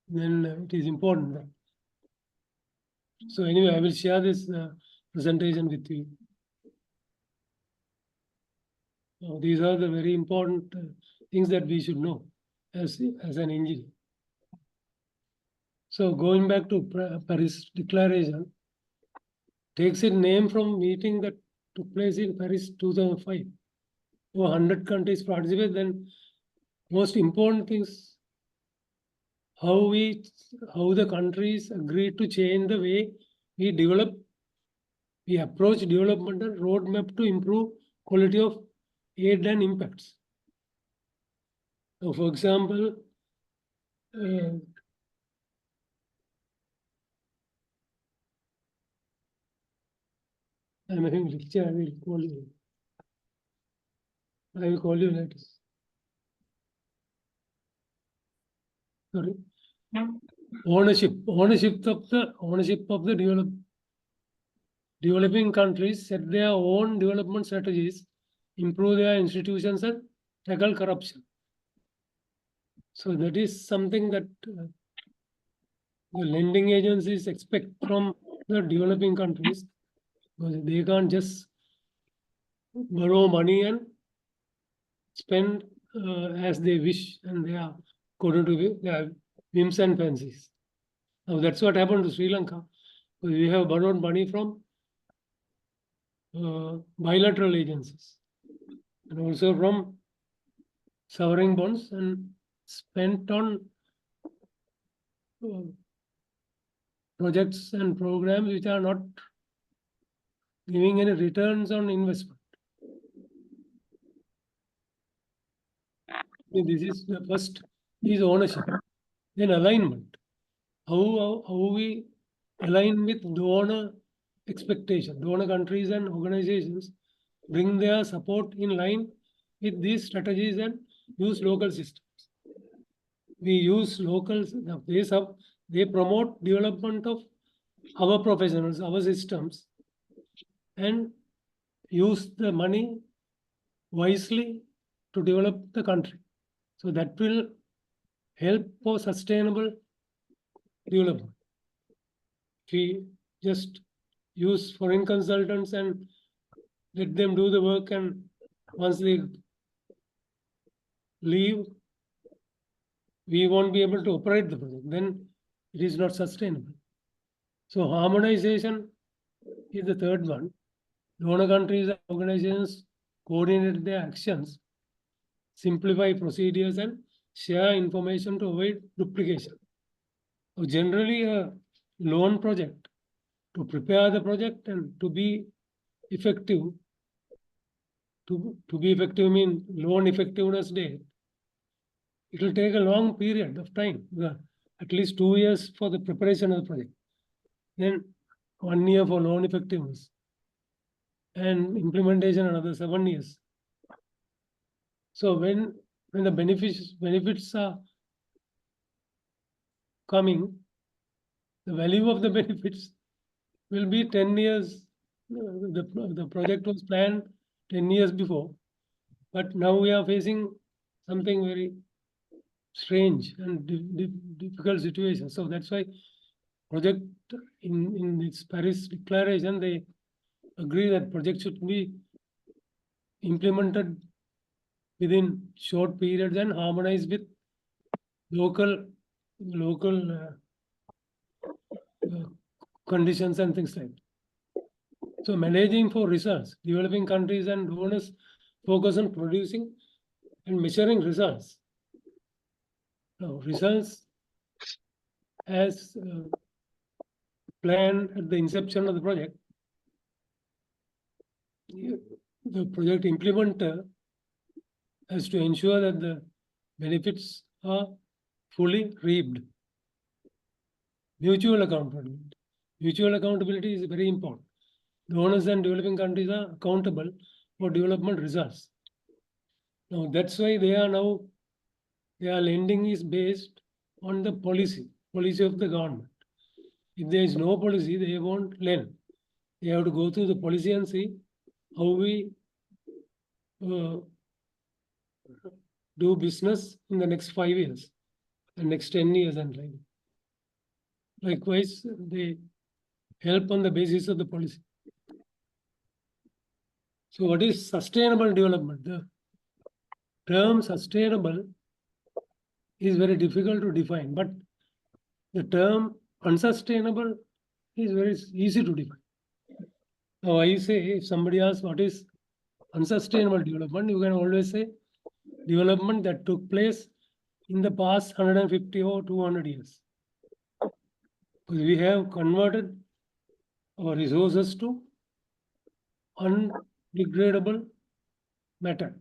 Then it is important. So anyway, I will share this presentation with you. These are the very important things that we should know as an engineer. So going back to Paris Declaration, takes its name from meeting that took place in Paris 2005. 100 countries participate. Then most important things, how the countries agreed to change the way we approach development and roadmap to improve quality of aid and impacts. So for example, I'm having lecture, I will call you. I will call you later. Sorry. Ownership of the developing countries set their own development strategies, improve their institutions and tackle corruption. So that is something that the lending agencies expect from the developing countries, because they can't just borrow money and spend as they wish, and they are according to their whims and fancies. Now that's what happened to Sri Lanka. We have borrowed money from bilateral agencies and also from sovereign bonds and spent on projects and programs which are not giving any returns on investment. This is the first is ownership, then alignment. How we align with donor expectation. Donor countries and organizations bring their support in line with these strategies and use local systems. We use locals, they promote development of our professionals, our systems, and use the money wisely to develop the country. So that will help for sustainable development. If we just use foreign consultants and let them do the work, and once they leave, we won't be able to operate the project. Then it is not sustainable. So harmonization is the third one. Donor countries and organizations coordinate their actions, simplify procedures, and share information to avoid duplication. So generally, a loan project, to prepare the project and to be effective, to be effective mean loan effectiveness date, it will take a long period of time, at least 2 years for the preparation of the project, then 1 year for loan effectiveness, and implementation another 7 years. So when the benefits are coming, the value of the benefits will be 10 years. The project was planned 10 years before, but now we are facing something very strange and difficult situation. So that's why project in its Paris Declaration, they agree that project should be implemented within short periods and harmonized with local conditions and things like that. So managing for results, developing countries and donors focus on producing and measuring results. Now, results as planned at the inception of the project, the project implementer has to ensure that the benefits are fully reaped. Mutual accountability. Mutual accountability is very important. Donors and developing countries are accountable for development results. Now, that's why their lending is based on the policy of the government. If there is no policy, they won't lend. They have to go through the policy and see how we do business in the next 5 years, the next 10 years, and like. Likewise, they help on the basis of the policy. So what is sustainable development? The term sustainable is very difficult to define, but the term unsustainable is very easy to define. Now I say, if somebody asks what is unsustainable development, you can always say development that took place in the past 150 or 200 years. Because we have converted our resources to undegradable matter.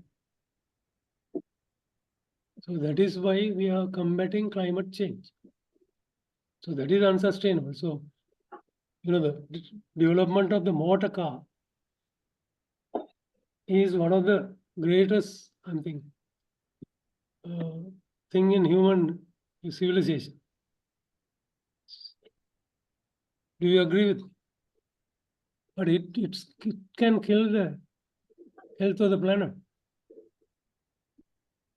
So that is why we are combating climate change. So that is unsustainable. So, the development of the motor car is one of the greatest, I think, thing in human civilization. Do you agree with me? But it can kill the health of the planet.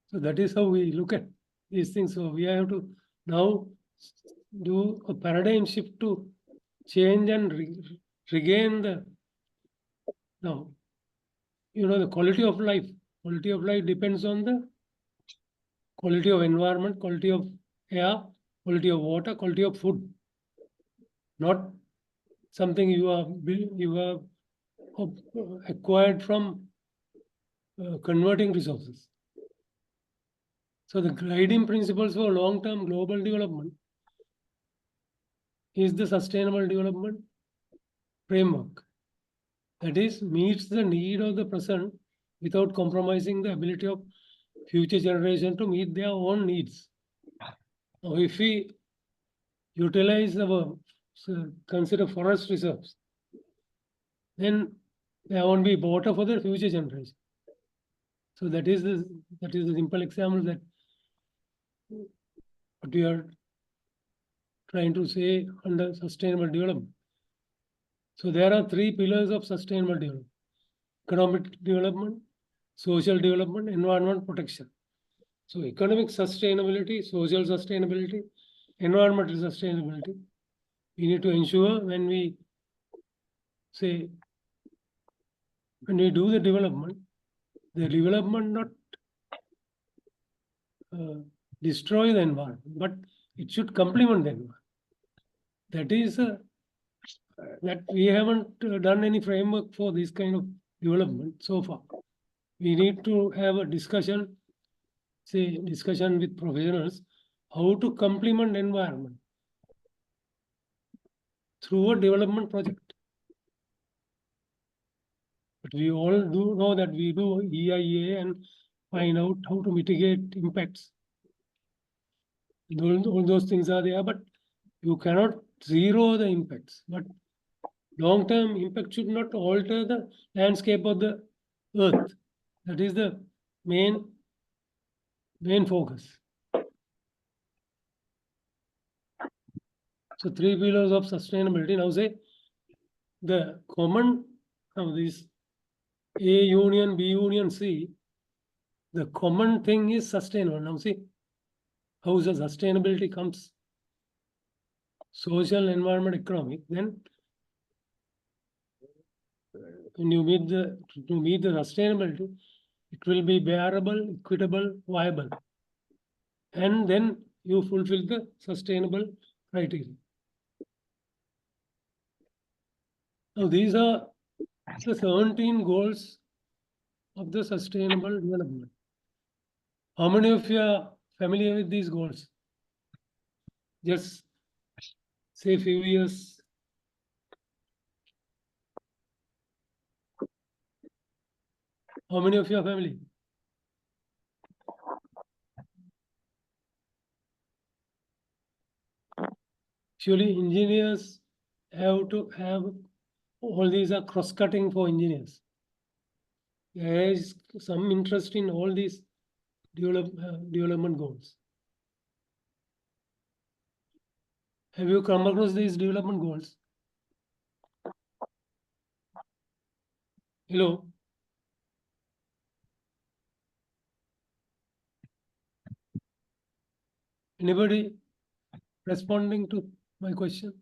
So that is how we look at these things. So we have to now do a paradigm shift to change and regain the the quality of life. Quality of life depends on the quality of environment, quality of air, quality of water, quality of food. Not something you have acquired from converting resources. So the guiding principles for long-term global development is the sustainable development framework. That is, meets the need of the present without compromising the ability of future generations to meet their own needs. Now, if we utilize consider forest reserves, then there won't be water for the future generation. So that is the simple example that what we are trying to say under sustainable development. So there are 3 pillars of sustainable development: economic development, social development, environment protection. So economic sustainability, social sustainability, environmental sustainability. We need to ensure when we do the development not destroy the environment, but it should complement the environment. That is that we haven't done any framework for this kind of development so far. We need to have a discussion with professionals, how to complement environment through a development project. But we all do know that we do EIA and find out how to mitigate impacts. All those things are there, but you cannot zero the impacts. But long-term impact should not alter the landscape of the earth. That is the main focus. So 3 pillars of sustainability. Now say the common this A union, B union, C, the common thing is sustainable. Now see how the sustainability comes. Social, environment, economic. Then when you meet the sustainability, it will be bearable, equitable, viable. And then you fulfill the sustainable criteria. Now these are the 17 goals of the sustainable development. How many of you are familiar with these goals? Just say few years. How many of you are familiar? Actually, engineers have to have all these are cross-cutting for engineers. There is some interest in all these development goals. Have you come across these development goals? Hello? Anybody responding to my question?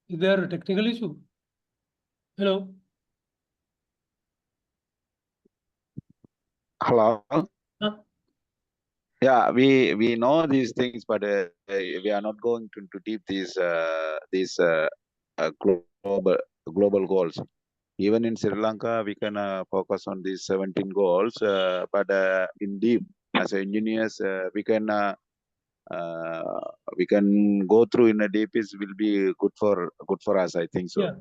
Is there a technical issue? Hello? Hello. Huh? Yeah, we know these things, but we are not going to deep these global goals. Even in Sri Lanka, we can focus on these 17 goals, but in deep as engineers, we can go through in a deep. Is will be good for us. I think so. Yeah.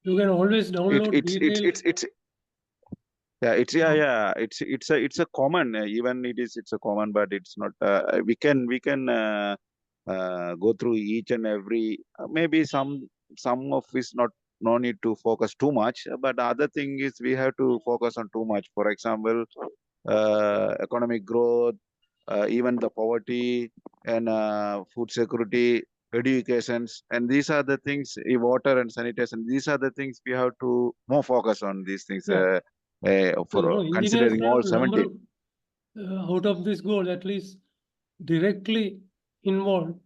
You can always download It's it's a common even it's a common, but it's not we can go through each and every maybe some of is not no need to focus too much, but the other thing is we have to focus on too much. For example, economic growth, even the poverty and food security, educations, and these are the things, water and sanitation, these are the things we have to more focus on these things. Yeah. For engineers considering all have number 17. out of this goal at least directly involved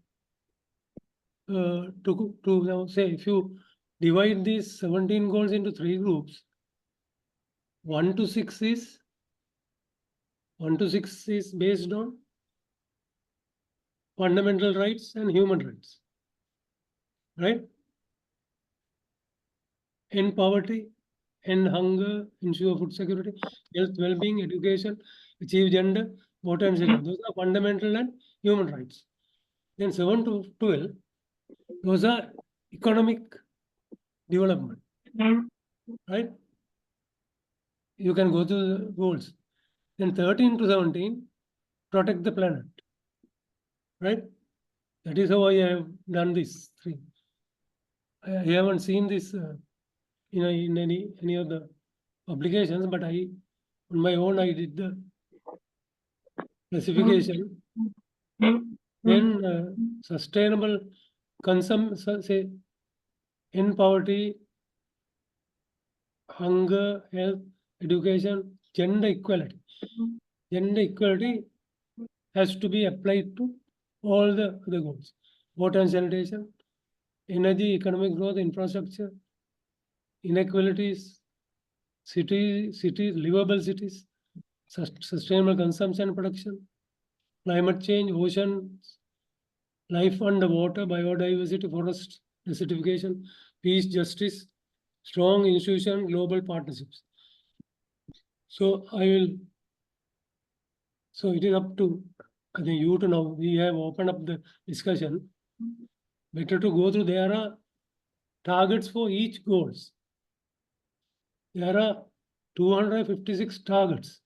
to now say if you divide these 17 goals into 3 groups, 1 to 6 is based on fundamental rights and human rights, right? End poverty, end hunger, ensure food security, health, well-being, education, achieve gender, water and security. Those are fundamental and human rights. Then 7 to 12, those are economic development, right? You can go to the goals. Then 13 to 17, protect the planet, right? That is how I have done this thing. I haven't seen this in any of the publications, but on my own I did the classification. Then sustainable consumption, say end poverty, hunger, health, education, gender equality. Gender equality has to be applied to all the goals. Water and sanitation, energy, economic growth, infrastructure, inequalities, cities, livable cities, sustainable consumption and production, climate change, oceans, life underwater, biodiversity, forest desertification, peace, justice, strong institution, global partnerships. So so it is up to, I think, you to know. We have opened up the discussion. Better to go through. There are targets for each goals. There are 256 targets.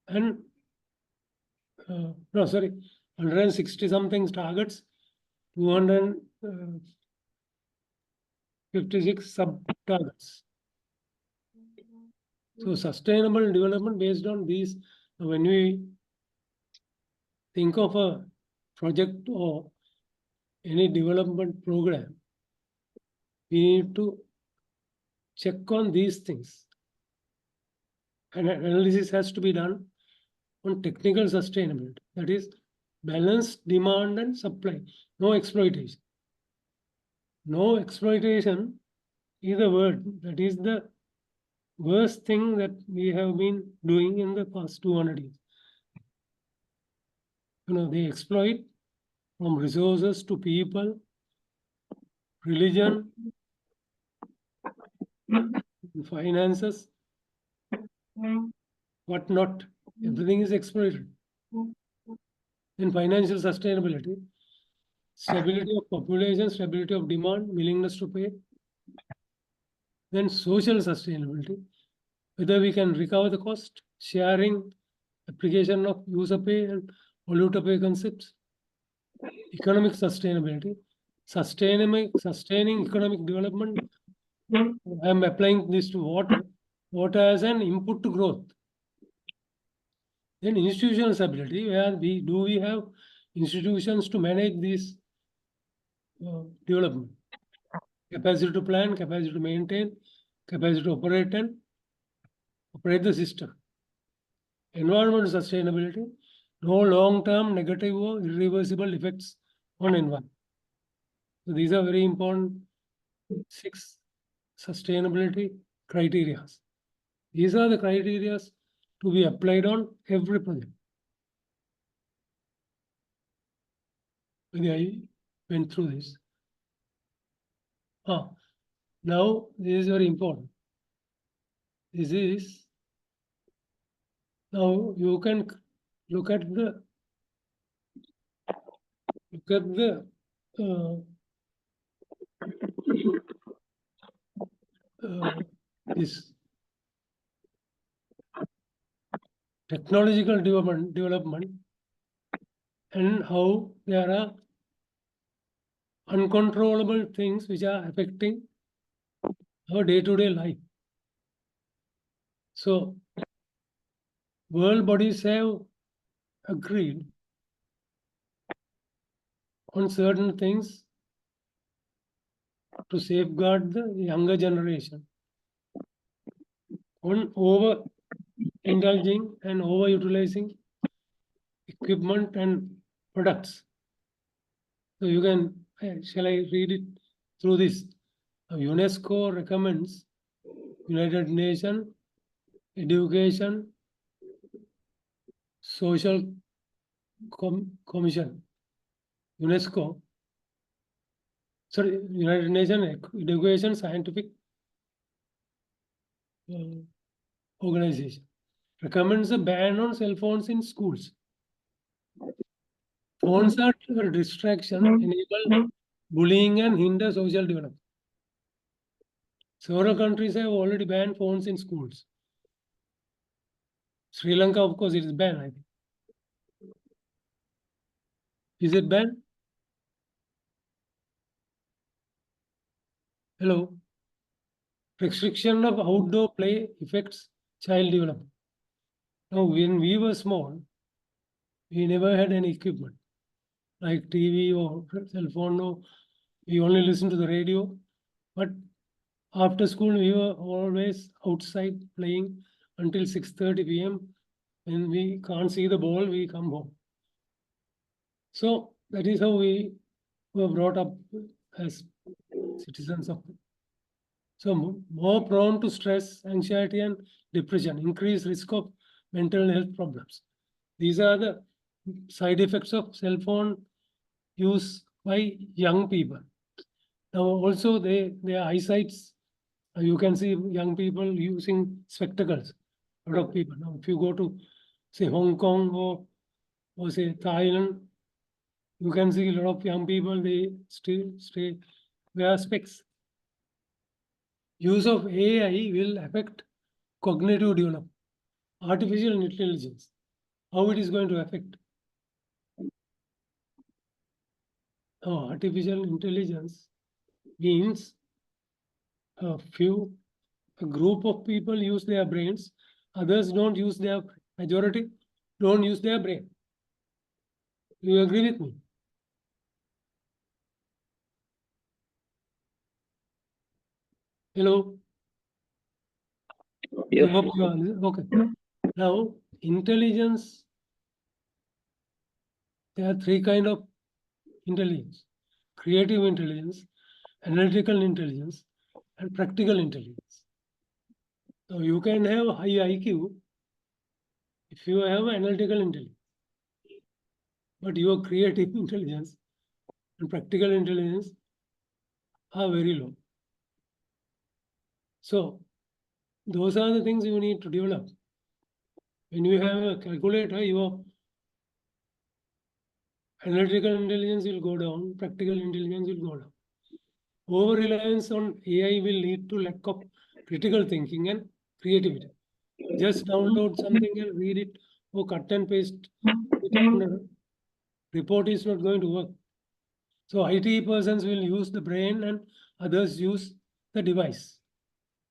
And no, sorry, 160 something targets, 256 sub targets. So sustainable development based on these, when we think of a project or any development program, we need to check on these things. And analysis has to be done on technical sustainability. That is balanced demand and supply, no exploitation. No exploitation is a word that is the worst thing that we have been doing in the past 200 years. They exploit from resources to people, religion, finances, what not. Everything is exploited. Then financial sustainability, stability of population, stability of demand, willingness to pay. Then social sustainability, whether we can recover the cost, sharing, application of user pay and polluter pay concepts. Economic sustainability, sustaining economic development. I am applying this to water as an input to growth. Then institutional stability, where we have institutions to manage this development. Capacity to plan, capacity to maintain, capacity to operate the system. Environmental sustainability, no long-term negative or irreversible effects on environment. So these are very important 6 sustainability criteria. These are the criteria to be applied on every project. I went through this. Now this is very important. This is, now you can look at the this technological development and how there are uncontrollable things which are affecting our day-to-day life. So world bodies have agreed on certain things to safeguard the younger generation on over-indulging and over-utilizing equipment and products. So you can, shall I read it through this? UNESCO recommends United Nations Education Social Commission, UNESCO, sorry, United Nations Education Scientific Organization recommends a ban on cell phones in schools. Phones are a distraction, enable bullying and hinder social development. Several countries have already banned phones in schools. Sri Lanka, of course, it is banned, I think. Is it banned? Hello? Restriction of outdoor play affects child development. Now, when we were small, we never had any equipment like TV or cell phone. No, we only listened to the radio. But after school, we were always outside playing until 6:30 p.m. When we can't see the ball, we come home. So that is how we were brought up as citizens of. So more prone to stress, anxiety, and depression, increased risk of mental health problems. These are the side effects of cell phone use by young people. Now also their eyesights, you can see young people using spectacles. A lot of people. Now if you go to say Hong Kong or say Thailand, you can see a lot of young people, they still wear specs. Use of AI will affect cognitive development. Artificial intelligence, how it is going to affect? Artificial intelligence means a group of people use their brains, others don't use their, majority don't use their brain. You agree with me? Hello? Yes. I hope you are, okay. Now, intelligence, there are 3 kinds of intelligence: creative intelligence, analytical intelligence, and practical intelligence. So you can have high IQ if you have analytical intelligence, but your creative intelligence and practical intelligence are very low. So those are the things you need to develop. When you have a calculator, your analytical intelligence will go down, practical intelligence will go down. Over-reliance on AI will lead to lack of critical thinking and creativity. Just download something and read it or cut and paste it on a report is not going to work. So IT persons will use the brain and others use the device.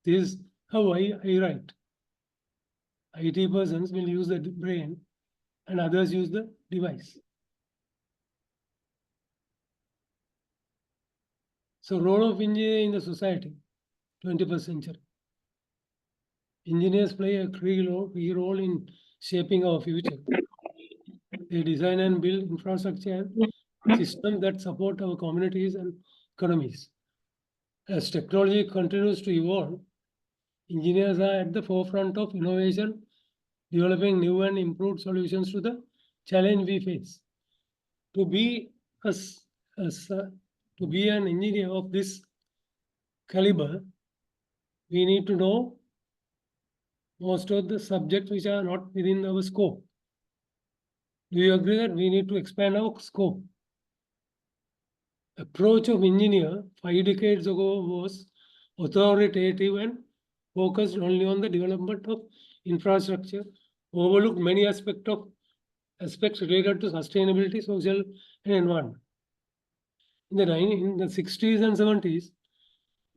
This is how I write. IT persons will use the brain and others use the device. So role of engineer in the society, 21st century. Engineers play a key role in shaping our future. They design and build infrastructure and systems that support our communities and economies. As technology continues to evolve, engineers are at the forefront of innovation, developing new and improved solutions to the challenge we face. To be to be an engineer of this caliber, we need to know most of the subjects which are not within our scope. Do you agree that we need to expand our scope? Approach of engineer 5 decades ago was authoritative and focused only on the development of infrastructure, overlooked many aspects related to sustainability, social, and environment. In the 60s and 70s,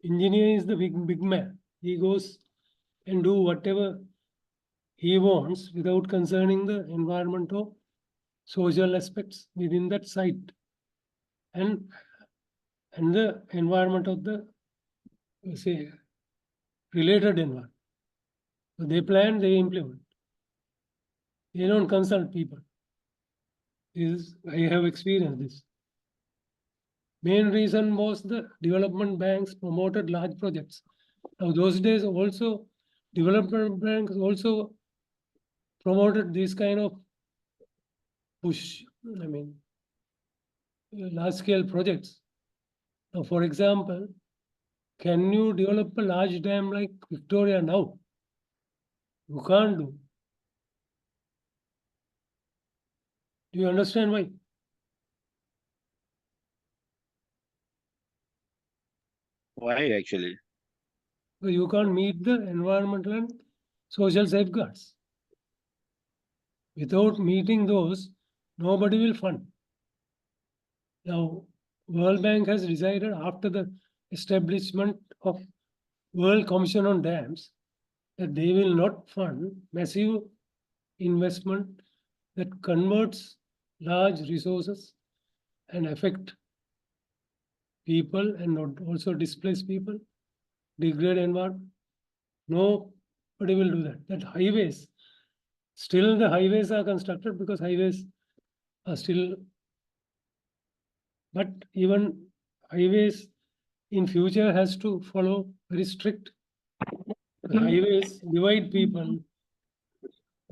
engineer is the big man. He goes and do whatever he wants without concerning the environmental, social aspects within that site and the environment of the, say, related environment. So they plan, they implement. They don't consult people. I have experienced this. Main reason was the development banks promoted large projects. Now those days also, development banks also promoted this kind of push, large scale projects. Now, for example, can you develop a large dam like Victoria now? You can't do. Do you understand why? Why actually? Because you can't meet the environmental and social safeguards. Without meeting those, nobody will fund. Now, World Bank has decided after the establishment of World Commission on Dams that they will not fund massive investment that converts large resources and affect people and not also displace people, degrade environment. Nobody will do that. That highways, still the highways are constructed because highways are still, but even highways in future has to follow very strict. The highways divide people,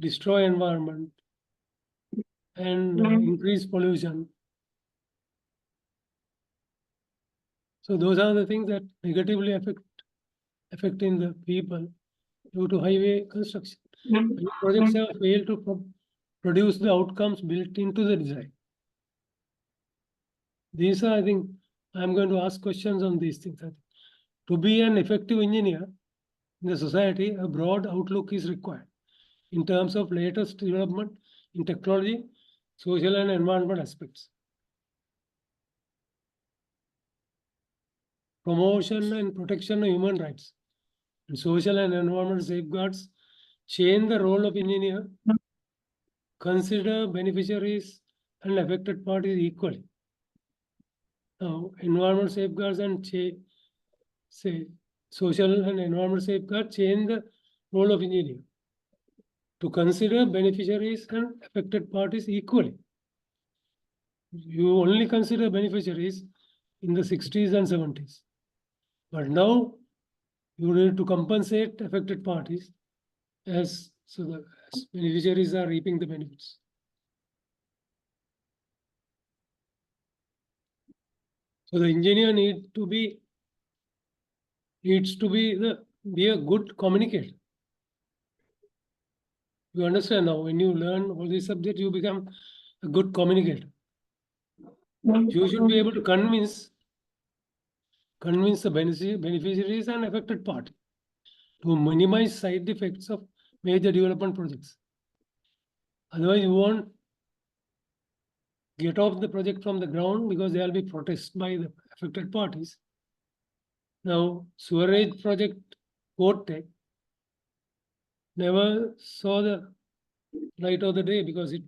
destroy environment, and increase pollution. So those are the things that negatively affecting the people due to highway construction. Many projects have failed to produce the outcomes built into the design. These are, I think, I'm going to ask questions on these things. To be an effective engineer in the society, a broad outlook is required in terms of latest development in technology, social and environmental aspects. Promotion and protection of human rights and social and environmental safeguards change the role of engineer, consider beneficiaries and affected parties equally. Now, environmental safeguards and social and environmental safeguards change the role of engineer to consider beneficiaries and affected parties equally. You only consider beneficiaries in the 60s and 70s. But now you need to compensate affected parties as beneficiaries are reaping the benefits. So the engineer needs to be a good communicator. You understand now, when you learn all these subjects, you become a good communicator. You should be able to convince the beneficiaries and affected party to minimize side effects of major development projects. Otherwise, you won't get off the project from the ground because there will be protests by the affected parties. Now, sewerage project Kotte never saw the light of the day because it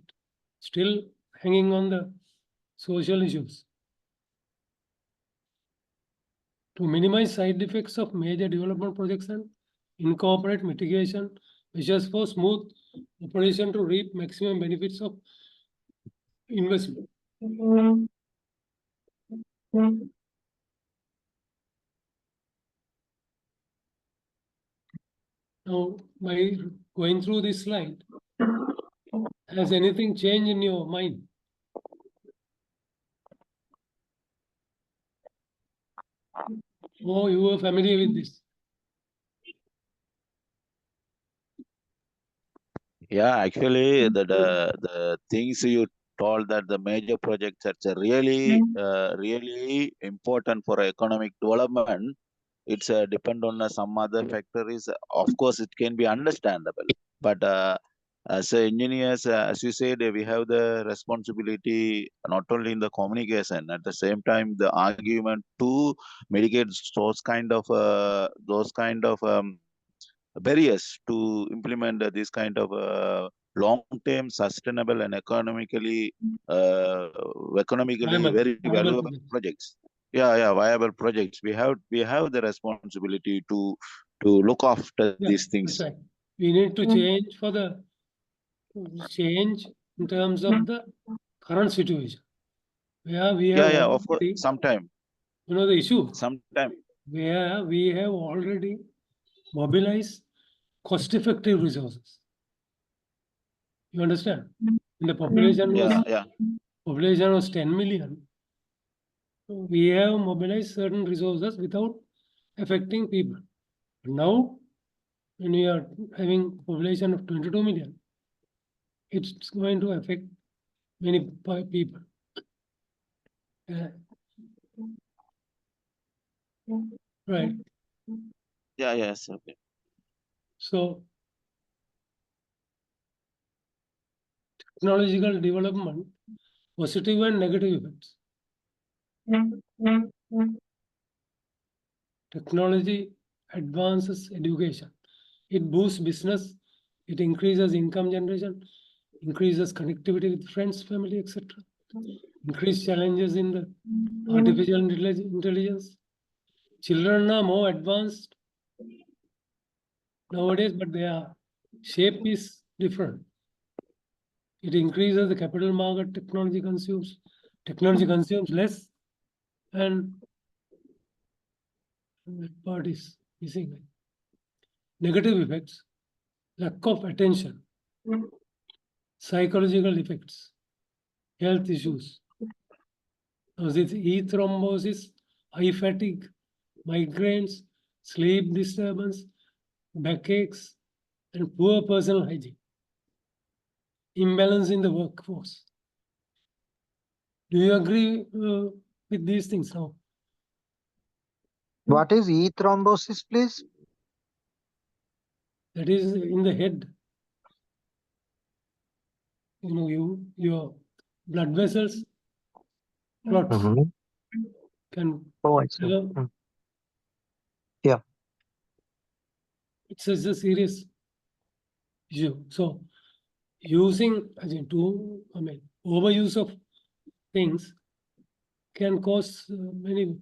still hanging on the social issues. To minimize side effects of major development projects and incorporate mitigation measures for smooth operation to reap maximum benefits of investment. Now, by going through this slide, has anything changed in your mind? Oh, you were familiar with this. Yeah, actually, the things you told that the major projects are really really important for economic development. It's depend on some other factors. Of course, it can be understandable, but as engineers, as you said, we have the responsibility not only in the communication, at the same time the argument to mitigate those kind of barriers to implement this kind of long-term sustainable and economically Viable very valuable project. projects. Yeah, viable projects. We have the responsibility to look after Yeah, these things. that's right. We need to change in terms of the current situation. Where we have Yeah, of course. already, Sometime. the issue Sometime. where we have already mobilized cost-effective resources. You understand? When the population was 10 million, we have mobilized certain resources without affecting people. Now, when we are having population of 22 million, it's going to affect many people. Right. Yes. Okay. So, technological development, positive and negative effects. Technology advances education. It boosts business. It increases income generation, increases connectivity with friends, family, etc. Increase challenges in the artificial intelligence. Children are more advanced nowadays, but their shape is different. It increases the capital market. Technology consumes less, and that part is missing. Negative effects: lack of attention, psychological effects, health issues. Now, this thrombosis, eye fatigue, migraines, sleep disturbance, backaches, and poor personal hygiene. Imbalance in the workforce. Do you agree with these things now? What is E thrombosis, please? That is in the head. Your blood vessels clots can. Oh, I see. Yeah. It's a serious issue. So, overuse of things can cause many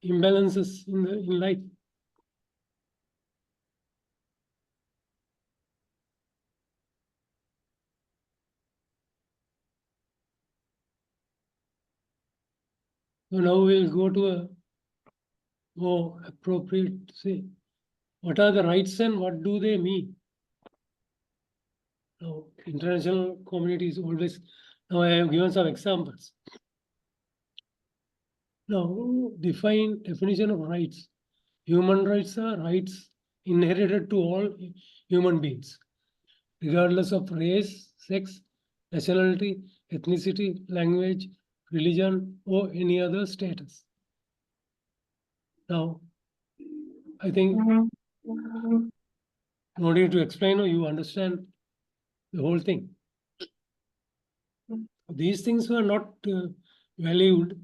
imbalances in life. So now we'll go to a more appropriate say. What are the rights and what do they mean? Now, international community is always. Now I have given some examples. Now, definition of rights. Human rights are rights inherited to all human beings, regardless of race, sex, nationality, ethnicity, language, religion, or any other status. Now, I think no need to explain, or you understand the whole thing. These things were not valued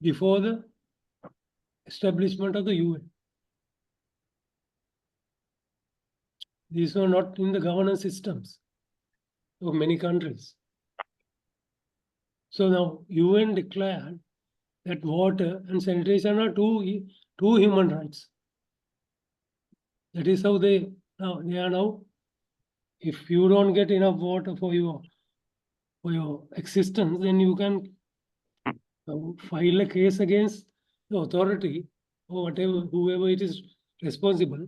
before the establishment of the UN. These were not in the governance systems of many countries. So now UN declared that water and sanitation are two human rights. That is how they are now. If you don't get enough water for your existence, then you can file a case against the authority or whatever, whoever it is responsible,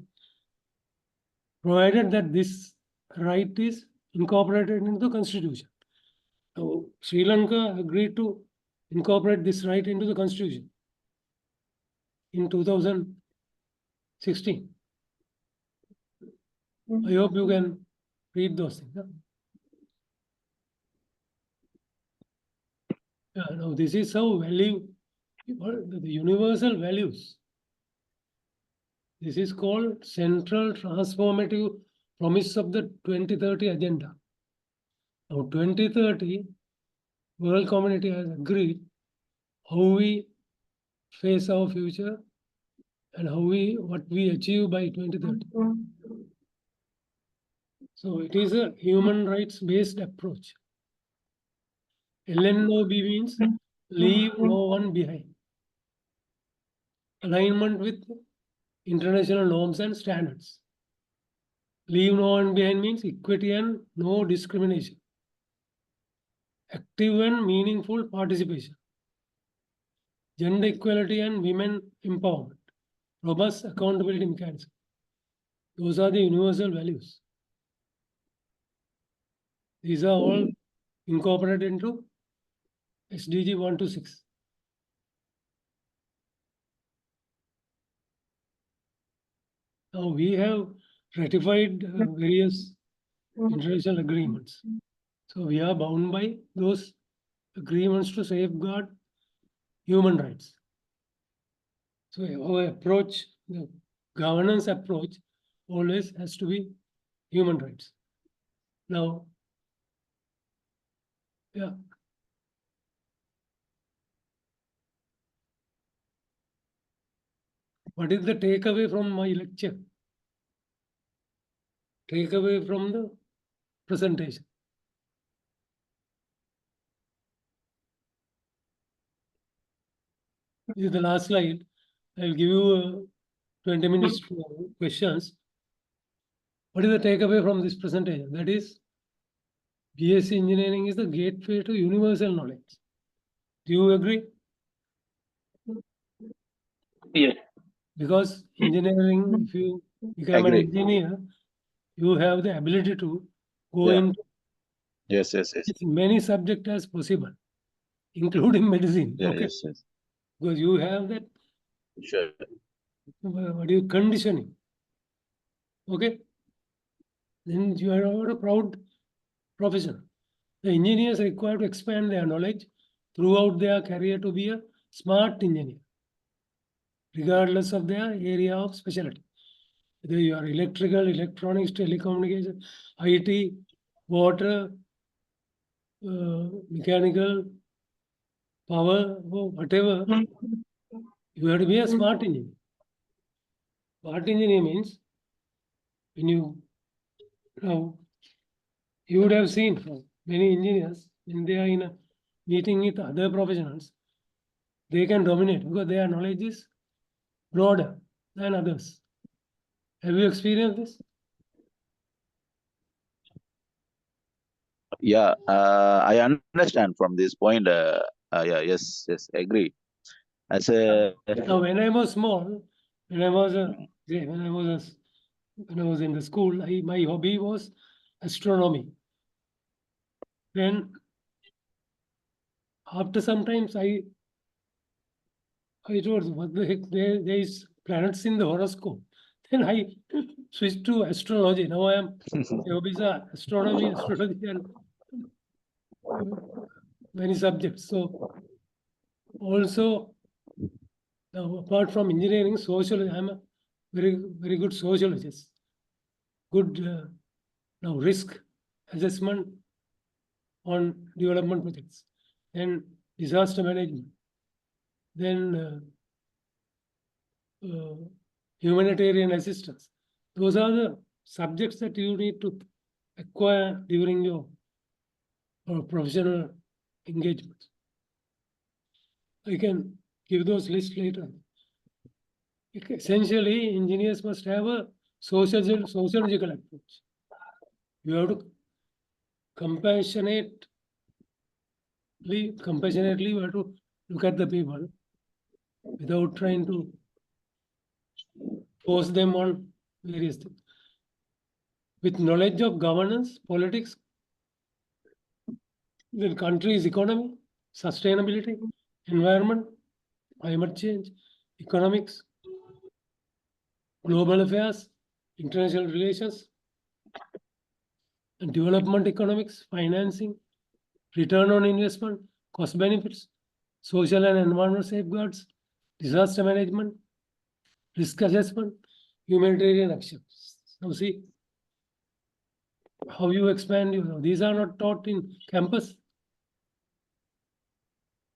provided that this right is incorporated into the constitution. So Sri Lanka agreed to incorporate this right into the constitution in 2016. I hope you can read those things. Huh? Yeah, now this is how value, the universal values. This is called central transformative promise of the 2030 agenda. Now 2030, world community has agreed how we face our future and what we achieve by 2030. So it is a human rights based approach. LNOB means leave no one behind. Alignment with international norms and standards. Leave no one behind means equity and no discrimination. Active and meaningful participation. Gender equality and women empowerment. Robust accountability mechanism. Those are the universal values. These are all incorporated into SDG 1 to 6. Now we have ratified various international agreements. So we are bound by those agreements to safeguard human rights. So our approach, the governance approach, always has to be human rights. Now, yeah. What is the takeaway from my lecture? Takeaway from the presentation. This is the last slide. I'll give you 20 minutes for questions. What is the takeaway from this presentation? That is, BSc engineering is the gateway to universal knowledge. Do you agree? Yes. Because engineering, if you become an Agree. engineer, you have the ability to go Yeah. into Yes. as many subjects as possible, including medicine. Yeah, Okay, yes. because you have that Sure. conditioning. Okay, then you are a proud professional. The engineers required to expand their knowledge throughout their career to be a smart engineer, regardless of their area of specialty. Whether you are electrical, electronics, telecommunication, IT, water, mechanical, power, whatever, you have to be a smart engineer. Smart engineer means when you would have seen from many engineers when they are in a meeting with other professionals, they can dominate because their knowledge is broader than others. Have you experienced this? Yeah, I understand from this point. Yeah, yes, agree. As a Now, when I was small, when I was in the school, my hobby was astronomy. Then After sometimes I told what the heck, there is planets in the horoscope. Then I switched to astrology. Now I am astronomy, astrology, and many subjects. So also now apart from engineering, sociology, I'm a very good sociologist. Good now risk assessment on development projects, then disaster management, then humanitarian assistance. Those are the subjects that you need to acquire during your professional engagement. I can give those lists later. Essentially, engineers must have a sociological approach. You have to compassionately, you have to look at the people without trying to force them on various things. With knowledge of governance, politics, the country's economy, sustainability, environment, climate change, economics, global affairs, international relations, and development economics, financing, return on investment, cost benefits, social and environmental safeguards, disaster management, risk assessment, humanitarian actions. Now see how you expand, these are not taught in campus,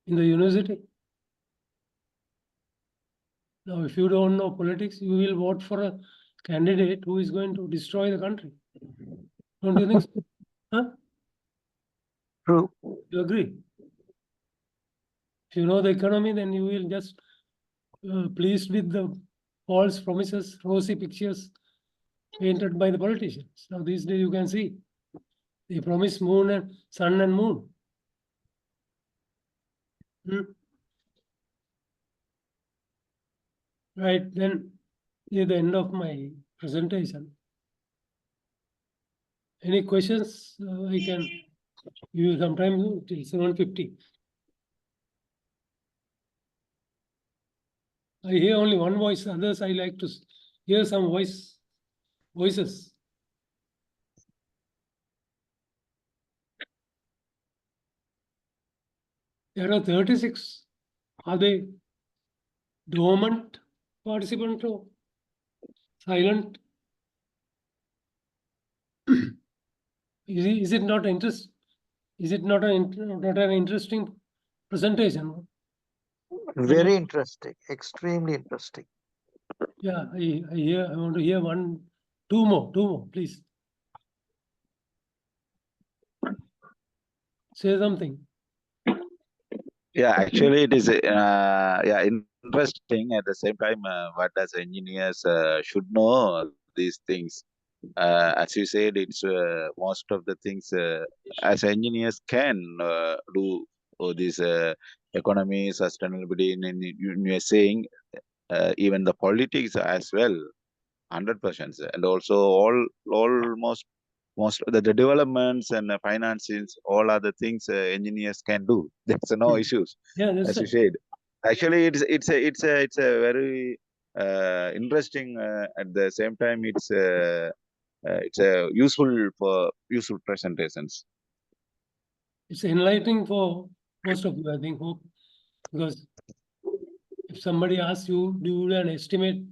in the university. Now, if you don't know politics, you will vote for a candidate who is going to destroy the country. Don't you think so? Huh? True. You agree? If you know the economy, then you will just pleased with the false promises, rosy pictures painted by the politicians. Now, these days you can see they promise moon and sun and moon. Right, then near the end of my presentation. Any questions? I can give you some time till 7:50. I hear only one voice, others I like to hear some voices. There are 36. Are they dormant participant or silent? Is it not interest? Is it not an interesting presentation? Very interesting. Extremely interesting. Yeah, I hear. I want to hear two more, please. Say something. Yeah, actually, it is yeah interesting. At the same time, what as engineers should know these things. As you said, it's most of the things as engineers can do this economy sustainability. In you are saying even the politics as well, 100%, and also almost most of the developments and finances, all other things engineers can do. There's no issues, Yeah, that's as you right. said. Actually, it's a very interesting. At the same time, it's a useful presentations. It's enlightening for most of you, I think, hope, because if somebody asks you, do an estimate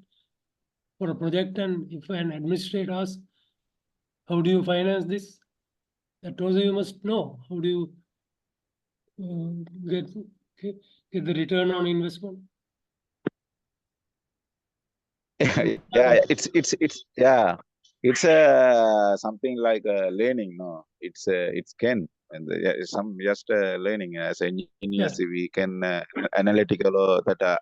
for a project, and if an administrator asks, how do you finance this? That also you must know. How do you get the return on investment? Yeah, it's something like learning. No, it's can and yeah, it's some just learning as engineers. We can analytical or that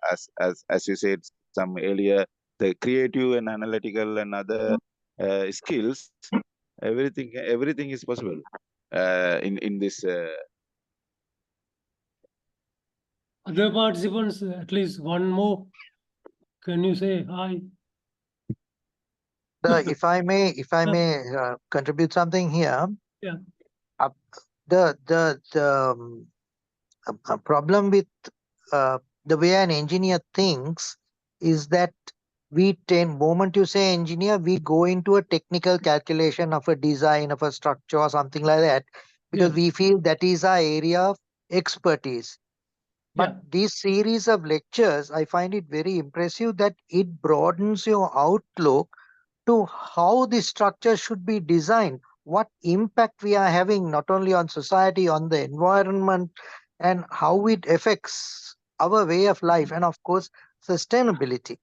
as you said some earlier, the creative and analytical and other skills. Everything is possible in this. Other participants, at least one more. Can you say hi? If I may contribute something here. Yeah. The a problem with the way an engineer thinks is that moment you say engineer, we go into a technical calculation of a design of a structure or something like that, because Yes. we feel that is our area of expertise. But Yeah. this series of lectures, I find it very impressive that it broadens your outlook to how the structure should be designed, what impact we are having not only on society, on the environment, and how it affects our way of life, and of course, sustainability.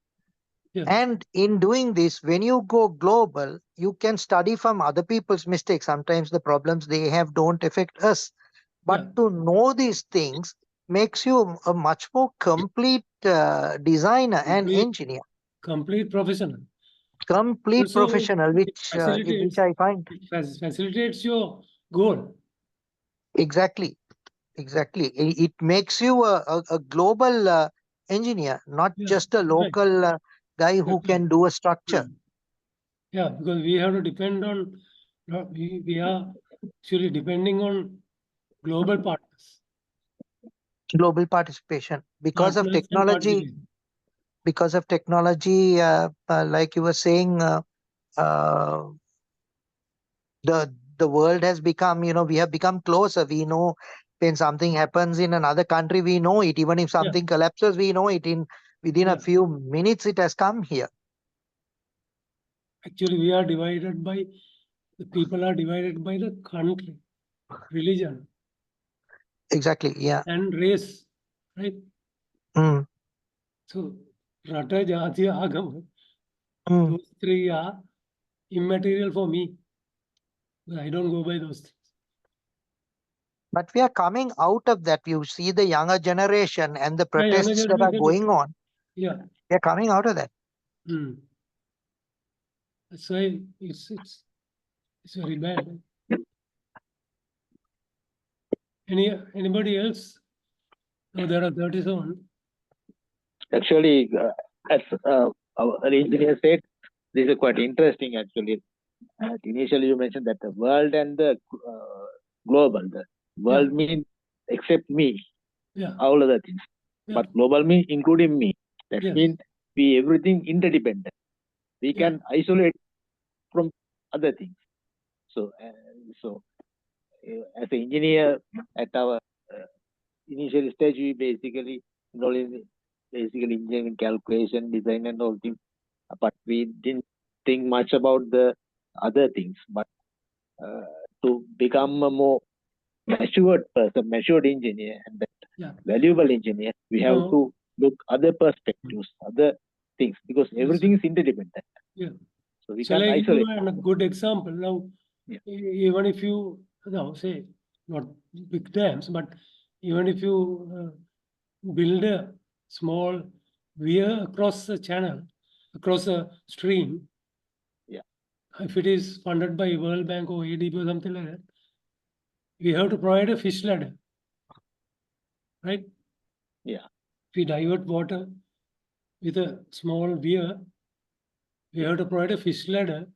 Yes. And in doing this, when you go global, you can study from other people's mistakes. Sometimes the problems they have don't affect us. But Yeah. to know these things makes you a much more complete designer and Complete, engineer, complete professional. complete Also, professional, it which I find facilitates your goal. exactly. It makes you a global engineer, not Yeah, just a that's right. local guy who That's right. can do a structure. Mm. Yeah, because we have to depend on, we are actually depending on global partners. Global participation because of Partners and technology. participation. Because of technology, like you were saying, uh, the world has become, we have become closer. We know when something happens in another country, we know it. Even if Yeah, something collapses, we know it. Within a yeah. few minutes, it has come here. Actually, we are divided by, the people are divided by the country, religion, Exactly. Yeah. and race, right? Mm, So, Rata, Jati, Agama, mm. those three are immaterial for me. I don't go by those things. But we are coming out of that. You see the younger generation and the Yeah, younger protests that are generation, going on. yeah. We are coming out of that. Mm. That's why it's very bad. Anybody else? No, there are 37. Actually, as our engineer said, this is quite interesting actually. Initially, you mentioned that the world and the global. The world means except me, Yeah, all other things. yeah, But global means including me. That yes, means we everything interdependent. We yeah, can isolate from other things. So, as an engineer at our initial stage, we basically enroll in basically engineering calculation, design, and all things. But we didn't think much about the other things. But to become a more matured person, matured engineer, and a yeah. valuable engineer, we have No, to look other perspectives, other things, because yes, everything is interdependent. yeah. So we Shall can't I give you isolate. a good example? Now, Yeah. even if you, now say, not big dams, but even if you build a small weir across the channel, across a stream, Yeah. if it is funded by World Bank or ADB or something like that, we have to provide a fish ladder, right? Yeah. If we divert water with a small weir, we have to provide a fish ladder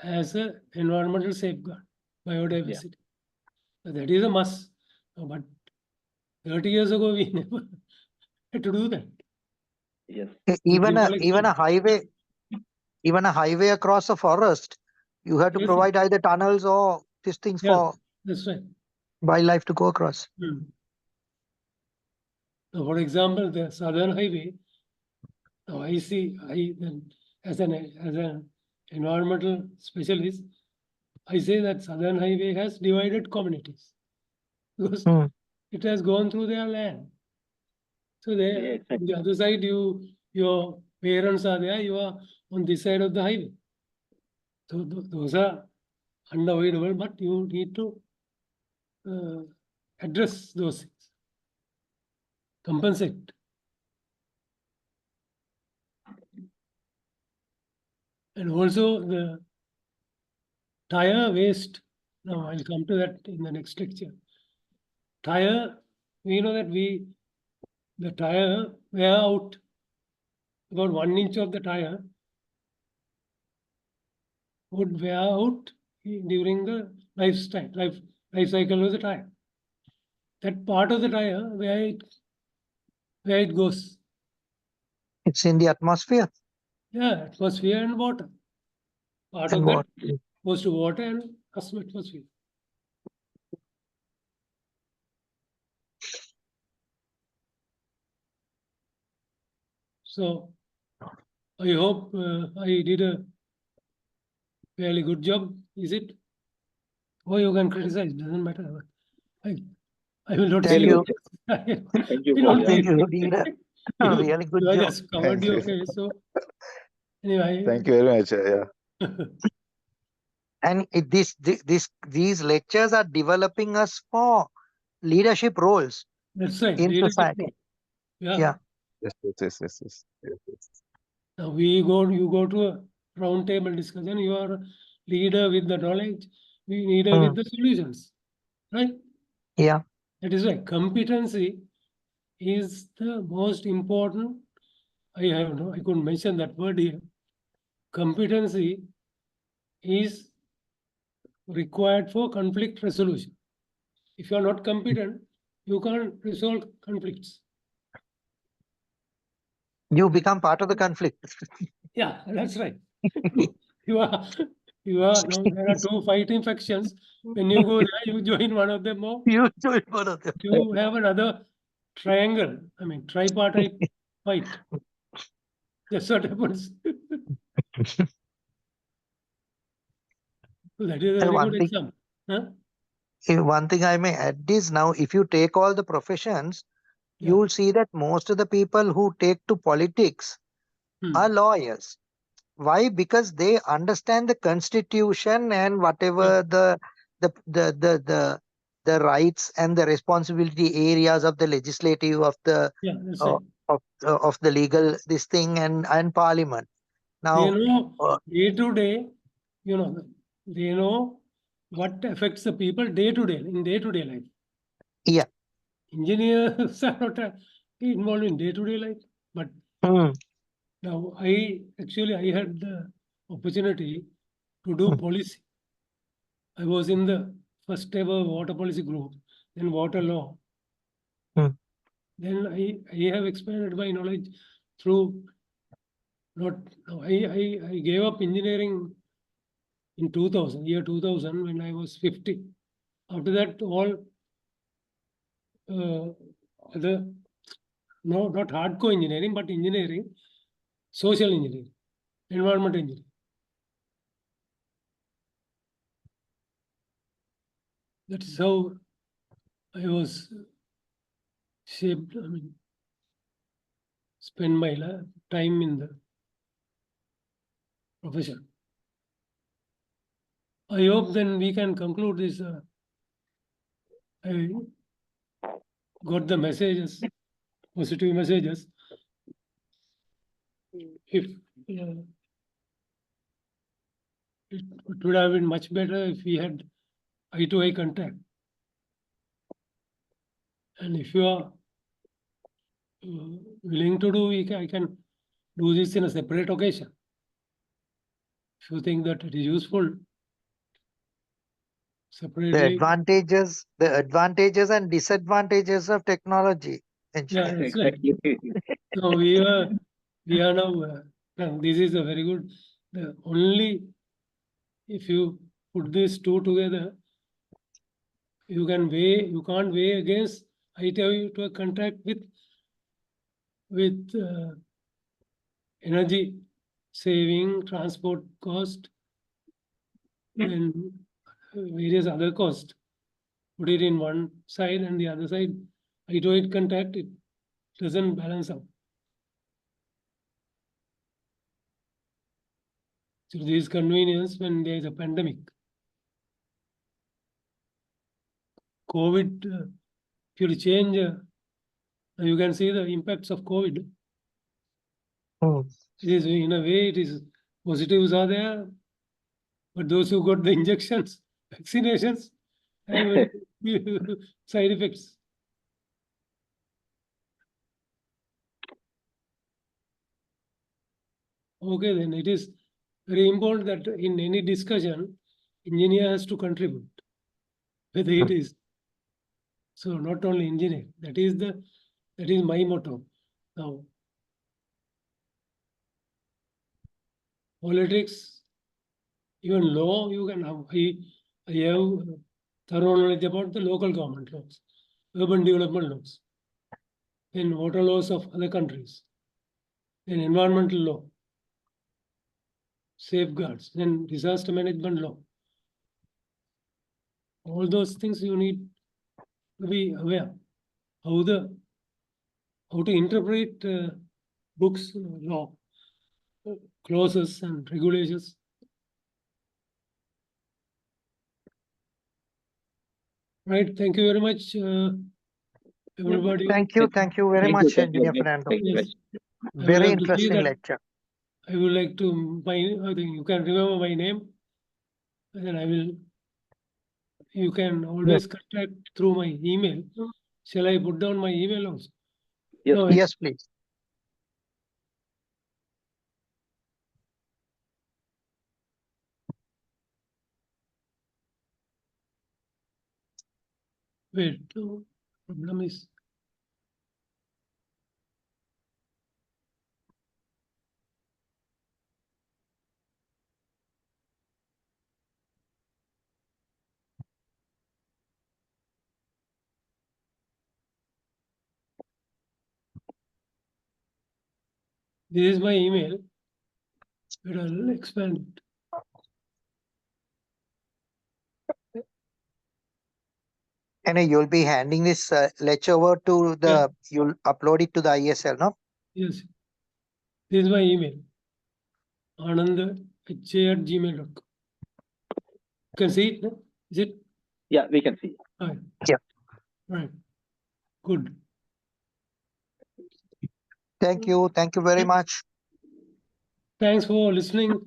as an environmental safeguard, biodiversity. So that is a must. But 30 years ago, we never had to do that. Yes. Even Simple a highway, even a highway across a forest, you have to Yes, provide either tunnels or these things yeah, for that's right. wildlife to go across. So for example, the Southern Highway, now I see, as an environmental specialist, I say that Southern Highway has divided communities because Hmm. it has gone through their land. So Yeah, there, exactly. on the other side, your parents are there, you are on this side of the highway. So those are unavoidable, but you need to address those things, compensate. And also the tire waste. Now I'll come to that in the next lecture. Tire, we know that the tire wear out about 1 inch of the tire would wear out during the life cycle of the tire. that part of the tire where it goes. It's in the atmosphere. Yeah, atmosphere and water. Part And of that what? goes to water and atmosphere. So I hope I did a fairly good job. Is it? Or you can criticize, doesn't matter. I will not Thank say you. Thank you I for don't I think feel- you did a you, really good you have job. just covered Thank your you. face. So anyway, Thank you very much. Yeah. And these lectures are developing us for leadership roles that's right. in Leadership society. role. Yeah. Yeah. Yes, yes. Now you go to a round table discussion. You are a leader with the knowledge. We leader with the solutions, right? Yeah. That is why competency is the most important. I couldn't mention that word here. Competency is required for conflict resolution. If you are not competent, you can't resolve conflicts. You become part of the conflict. Yeah, that's right. you are now there are two fighting factions. When you go there, you join one of them or You do it one of them. you have another triangle. I mean tripartite fight. That's what happens. So that is a And very good example. Huh? one thing I may add is now, if you take all the professions, Yeah. you will see that most of the people who take to politics Hmm. are lawyers. Why? Because they understand the constitution and whatever the rights and the responsibility areas of the legislative, of the Yeah, that's uh, right. of the legal, this thing, and parliament. They Now, know uh, day to day, they know what affects the people day to day, in day to day life. yeah. Engineers are not involved in day to day life, but Hmm. now I had the opportunity to do policy. I was in the first ever water policy group, then water law. Hmm. Then I have expanded my knowledge through not I gave up engineering in 2000, year 2000, when I was 50. After that, all other, no, not hardcore engineering, but engineering, social engineering, environment engineering. That is how I was shaped, I mean, spend my time in the profession. I hope then we can conclude this. I got the messages, positive messages. If it would have been much better if we had eye-to-eye contact. And if you are willing to do, I can do this in a separate occasion. If you think that it is useful, The separately. advantages and disadvantages of technology. Yeah, that's right. Exactly. So we are now, this is a very good, the only, if you put these two together, you can't weigh against eye-to-eye to a contact with energy saving, transport cost, and various other costs. Put it in one side and the other side, eye-to-eye contact, it doesn't balance out. So there is convenience when there is a pandemic. COVID, if you change, you can see the impacts of COVID. Hmm. It is, in a way, it is positives are there, but those who got the injections, vaccinations, have side effects. Okay, then it is very important that in any discussion, engineer has to contribute, whether it is So not only engineer, that is my motto. Now, politics, even law, you can have. I have thorough knowledge about the local government laws, urban development laws, and water laws of other countries, and environmental law, safeguards, and disaster management law. All those things you need to be aware how to interpret books, law, clauses, and regulations. Right. Thank you very much, everybody. Thank you very Thank much, you, Engineer very much. Fernando. Thank you very Yes. much. I would Very like to say interesting that lecture. I would like to I think you can remember my name, and then I will. You can always contact through my email. Shall I put down my email also? Yes, No, Yes, please. wait. No, problem is this is my email, but I'll expand it. And you'll be handing this lecture over to the, you'll upload it to the ISL, no? Yes. This is my email. Ananda@gmail.com. You can see it, no? Is it? yeah, we can see. Right. Yeah. Right. Good. Thank you very much. Thanks for listening.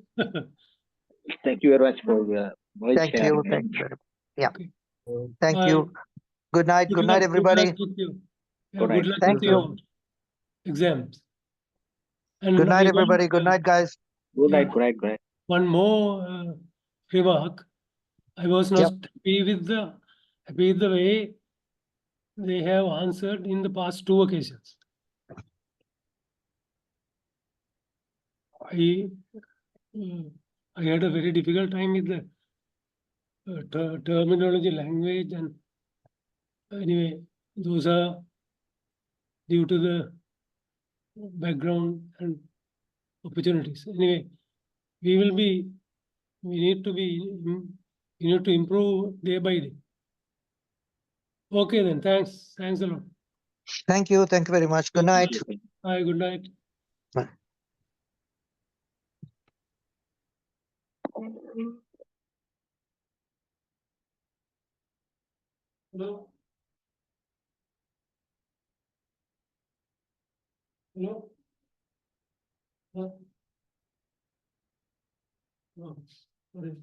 Thank you very much for knowledge Thank sharing. you. Yeah. Okay. Thank Bye. you. Good night. Good night, everybody. Good luck with you. Yeah, Good good night. luck Thank with you. your exams. And Good night, I everybody. want, Good night, guys. Good night, Yeah. good night, good night. one more remark. I was not Yep. happy with the way they have answered in the past 2 occasions. I had a very difficult time with the terminology, language, and anyway, those are due to the background and opportunities. Anyway, we need to improve day by day. Okay, then. Thanks a lot. Thank you very much. Good night. Bye. Good night. Hello. Hello. No. No. Sorry.